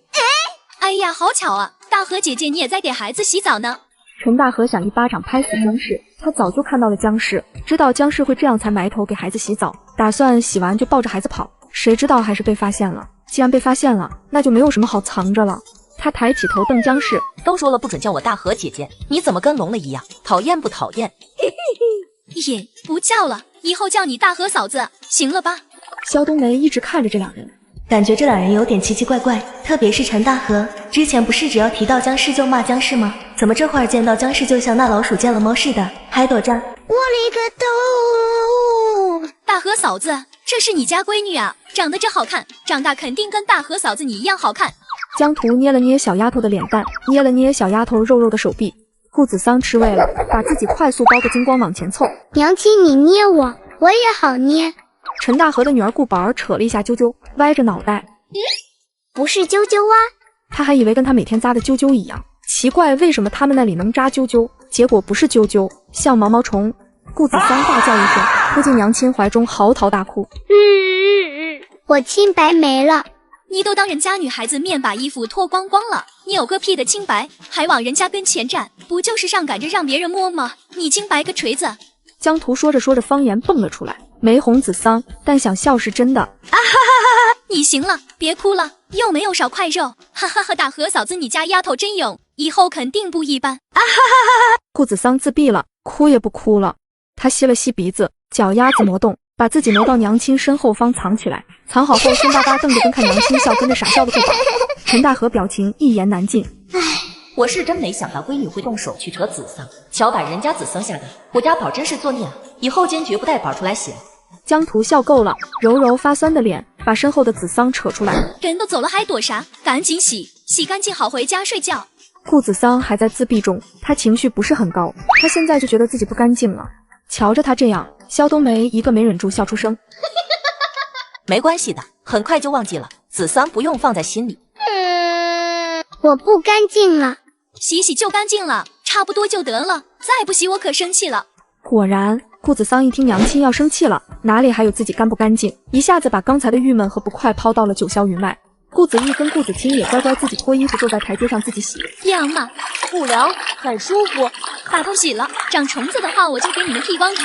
哎呀，好巧啊！大河姐姐，你也在给孩子洗澡呢。陈大河想一巴掌拍死姜氏，他早就看到了姜氏，知道姜氏会这样才埋头给孩子洗澡，打算洗完就抱着孩子跑，谁知道还是被发现了。既然被发现了，那就没有什么好藏着了。他抬起头瞪姜氏，都说了不准叫我大河姐姐，你怎么跟聋了一样？讨厌不讨厌？也不叫了，以后叫你大河嫂子，行了吧？肖冬梅一直看着这2人，感觉这两人有点奇奇怪怪，特别是陈大河，之前不是只要提到僵尸就骂僵尸吗？怎么这会儿见到僵尸就像那老鼠见了猫似的，还躲着？我勒个豆！大河嫂子，这是你家闺女啊，长得真好看，长大肯定跟大河嫂子你一样好看。江图捏了捏小丫头的脸蛋，捏了捏小丫头肉肉的手臂。顾子桑吃味了，把自己快速包个精光往前凑。娘亲，你捏我，我也好捏。陈大河的女儿顾宝儿扯了一下啾啾，歪着脑袋，不是啾啾啊，她还以为跟她每天扎的啾啾一样，奇怪为什么他们那里能扎啾啾，结果不是啾啾，像毛毛虫。顾子桑大叫一声，扑进娘亲怀中嚎啕大哭。我清白没了。你都当人家女孩子面把衣服脱光光了，你有个屁的清白，还往人家跟前站，不就是上赶着让别人摸吗？你清白个锤子！江图说着说着方言蹦了出来，没哄子桑，但想笑是真的。啊哈哈哈！你行了，别哭了，又没有少块肉，哈哈哈！大河嫂子，你家丫头真勇，以后肯定不一般。啊哈哈哈！顾子桑自闭了，哭也不哭了。他吸了吸鼻子，脚丫子挪动，把自己挪到娘亲身后方藏起来。藏好后，凶巴巴瞪着跟看娘亲笑，跟着傻笑的顾宝。陈大河表情一言难尽。唉，我是真没想到闺女会动手去扯子桑，瞧把人家子桑吓的，我家宝真是作孽啊！以后坚决不带宝出来写。江图笑够了，揉揉发酸的脸，把身后的子桑扯出来。人都走了还躲啥？赶紧洗，洗干净好回家睡觉。顾子桑还在自闭中，他情绪不是很高，他现在就觉得自己不干净了。瞧着他这样，肖冬梅一个没忍住笑出声。没关系的，很快就忘记了，子桑不用放在心里。我不干净了，洗洗就干净了，差不多就得了，再不洗我可生气了。果然，顾子桑一听娘亲要生气了，哪里还有自己干不干净，一下子把刚才的郁闷和不快抛到了九霄云外。顾子毅跟顾子清也乖乖自己脱衣服坐在台阶上自己洗。凉吗？不凉，很舒服。把头洗了，长虫子的话我就给你们剃光头。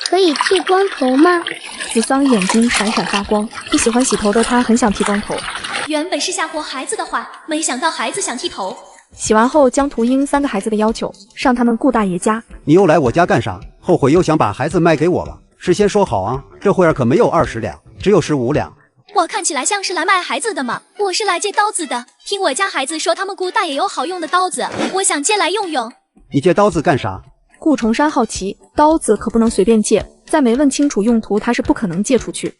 可以剃光头吗？子桑眼睛闪闪发光，不喜欢洗头的他很想剃光头。原本是吓唬孩子的话，没想到孩子想剃头。洗完后，江图应3个孩子的要求，上他们顾大爷家。你又来我家干啥？后悔又想把孩子卖给我了？事先说好啊，这会儿可没有20两，只有15两。我看起来像是来卖孩子的吗？我是来借刀子的。听我家孩子说，他们顾大爷有好用的刀子，我想借来用用。你借刀子干啥？顾崇山好奇，刀子可不能随便借，在没问清楚用途，他是不可能借出去。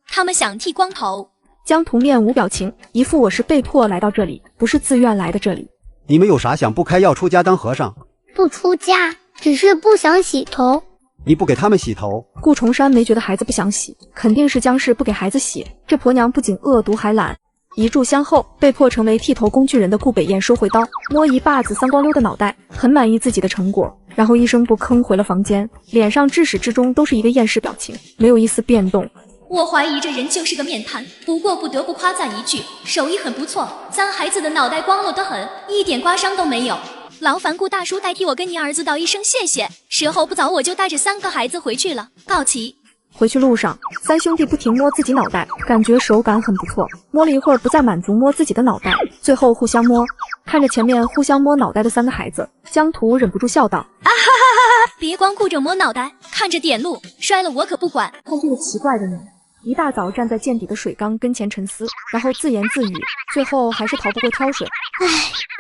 他们想剃光头。江图面无表情，一副我是被迫来到这里，不是自愿来的这里。你们有啥想不开要出家当和尚？不出家，只是不想洗头。你不给他们洗头？顾崇山没觉得孩子不想洗，肯定是江氏不给孩子洗。这婆娘不仅恶毒还懒。一炷香后，被迫成为剃头工具人的顾北燕收回刀，摸一把子三光溜的脑袋，很满意自己的成果，然后一声不吭回了房间，脸上至始至终都是一个厌世表情，没有一丝变动。我怀疑这人就是个面瘫，不过不得不夸赞一句，手艺很不错。咱孩子的脑袋光溜得很，一点刮伤都没有。劳烦顾大叔代替我跟你儿子道一声谢谢，时候不早，我就带着3个孩子回去了，告辞。回去路上，3兄弟不停摸自己脑袋，感觉手感很不错。摸了一会儿不再满足，摸自己的脑袋，最后互相摸。看着前面互相摸脑袋的3个孩子，江图忍不住笑道：啊哈哈哈哈！别光顾着摸脑袋，看着点路，摔了我可不管。看这个奇怪的人，一大早站在见底的水缸跟前沉思，然后自言自语，最后还是逃不过挑水。唉，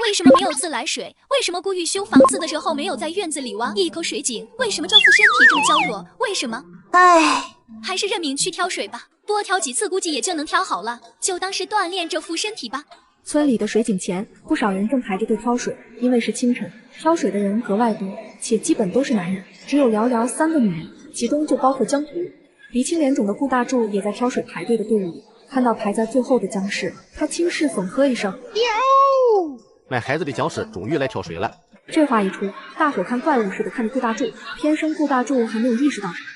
为什么没有自来水？为什么顾玉修房子的时候没有在院子里挖一口水井？为什么这副身体这么娇弱？为什么？唉，还是认命去挑水吧，多挑几次估计也就能挑好了，就当是锻炼这副身体吧。村里的水井前，不少人正排着队挑水，因为是清晨，挑水的人格外多，且基本都是男人，只有寥寥3个女人，其中就包括江图。鼻青脸肿的顾大柱也在挑水排队的队伍里，看到排在最后的江氏，他轻视讽喝一声：卖孩子的僵尸终于来挑水了。这话一出，大伙看怪物似的看着顾大柱，偏生顾大柱还没有意识到什么。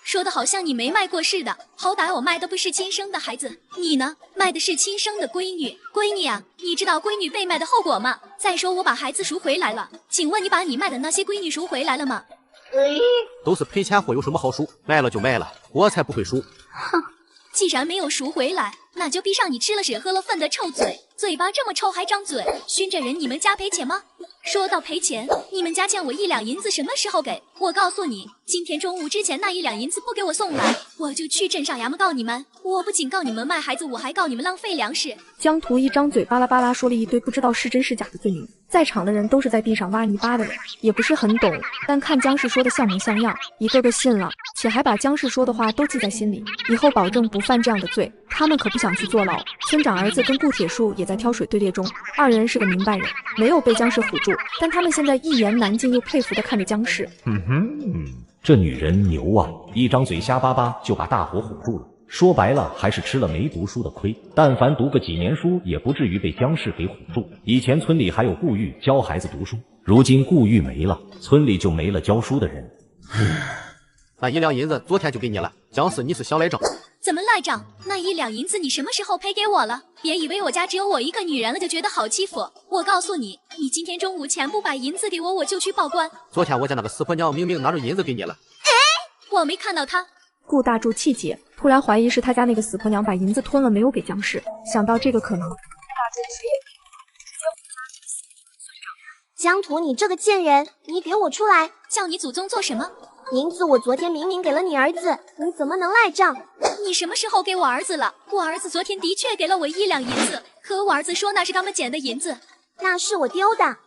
说的好像你没卖过似的，好歹我卖的不是亲生的孩子，你呢，卖的是亲生的闺女。闺女啊，你知道闺女被卖的后果吗？再说我把孩子赎回来了，请问你把你卖的那些闺女赎回来了吗？都是赔钱货，有什么好赎？卖了就卖了，我才不会赎。哼，既然没有赎回来，那就闭上你吃了屎喝了粪的臭嘴，嘴巴这么臭还张嘴，熏着人，你们家赔钱吗？说到赔钱，你们家欠我1两银子，什么时候给？我告诉你，今天中午之前那1两银子不给我送来，我就去镇上衙门告你们。我不仅告你们卖孩子，我还告你们浪费粮食。江图一张嘴巴拉巴拉说了一堆不知道是真是假的罪名，在场的人都是在地上挖泥巴的人，也不是很懂，但看姜氏说的像模像样，一个个信了，且还把姜氏说的话都记在心里，以后保证不犯这样的罪。他们可不想去坐牢。村长儿子跟顾铁树也在挑水队列中，二人是个明白人，没有被姜氏唬住，但他们现在一言难尽，又佩服地看着姜氏。这女人牛啊，一张嘴瞎巴巴就把大伙唬住了。说白了，还是吃了没读书的亏。但凡读个几年书，也不至于被姜氏给唬住。以前村里还有顾玉教孩子读书，如今顾玉没了，村里就没了教书的人。那1两银子昨天就给你了，姜氏你是想赖账？怎么赖账？那1两银子你什么时候赔给我了？别以为我家只有我一个女人了就觉得好欺负。我告诉你，你今天中午前不把银子给我，我就去报官。昨天我家那个死婆娘明明拿着银子给你了，我没看到她。顾大柱气结，突然怀疑是他家那个死婆娘把银子吞了，没有给姜氏。想到这个可能，江图，你这个贱人，你给我出来！叫你祖宗做什么？银子我昨天明明给了你儿子，你怎么能赖账？你什么时候给我儿子了？我儿子昨天的确给了我1两银子，可我儿子说那是他们捡的银子。那是我丢的。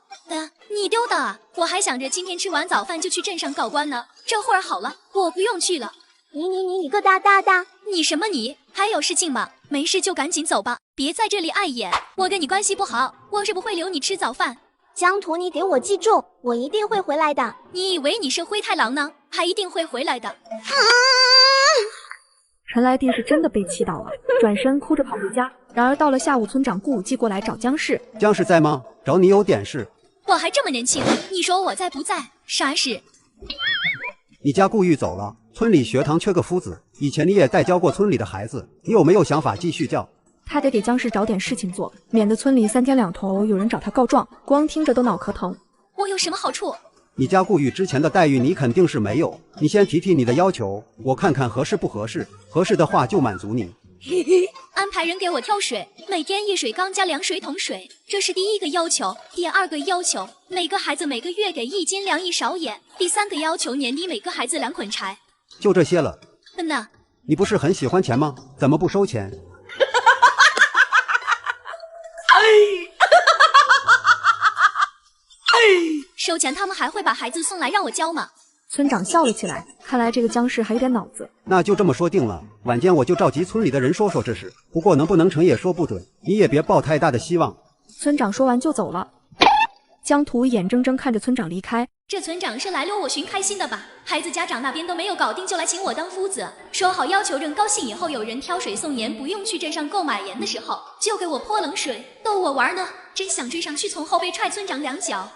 你丢的啊？我还想着今天吃完早饭就去镇上告官呢。这会儿好了，我不用去了。你个大大大！你什么你？还有事情吗？没事就赶紧走吧，别在这里碍眼。我跟你关系不好，我是不会留你吃早饭。江图，你给我记住，我一定会回来的。你以为你是灰太狼呢？还一定会回来的。陈来弟是真的被气到了，转身哭着跑回家。然而到了下午，村长顾武继过来找姜氏。姜氏在吗？找你有点事。我还这么年轻，你说我在不在？啥事？你家顾玉走了，村里学堂缺个夫子，以前你也带教过村里的孩子，你有没有想法继续教？他得给姜氏找点事情做，免得村里3天2头有人找他告状，光听着都脑壳疼。我有什么好处？你家顾玉之前的待遇你肯定是没有，你先提提你的要求，我看看合适不合适，合适的话就满足你。安排人给我挑水，每天1水缸加2水桶水，这是第1个要求。第2个要求，每个孩子每个月给1斤粮1勺盐。第3个要求，年底每个孩子2捆柴。就这些了。那你不是很喜欢钱吗？怎么不收钱？收钱他们还会把孩子送来让我教吗？村长笑了起来，看来这个姜氏还有点脑子。那就这么说定了，晚间我就召集村里的人说说这事，不过能不能成也说不准，你也别抱太大的希望。村长说完就走了。江图眼睁睁看着村长离开。这村长是来溜我寻开心的吧？孩子家长那边都没有搞定，就来请我当夫子，说好要求认高兴以后有人挑水送盐，不用去镇上购买盐的时候，就给我泼冷水，逗我玩呢。真想追上去从后背踹村长2脚。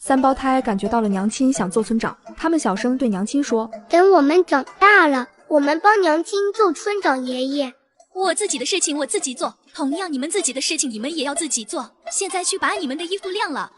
3胞胎感觉到了娘亲想揍村长，他们小声对娘亲说：等我们长大了，我们帮娘亲揍村长爷爷。我自己的事情我自己做，同样你们自己的事情你们也要自己做。现在去把你们的衣服晾了，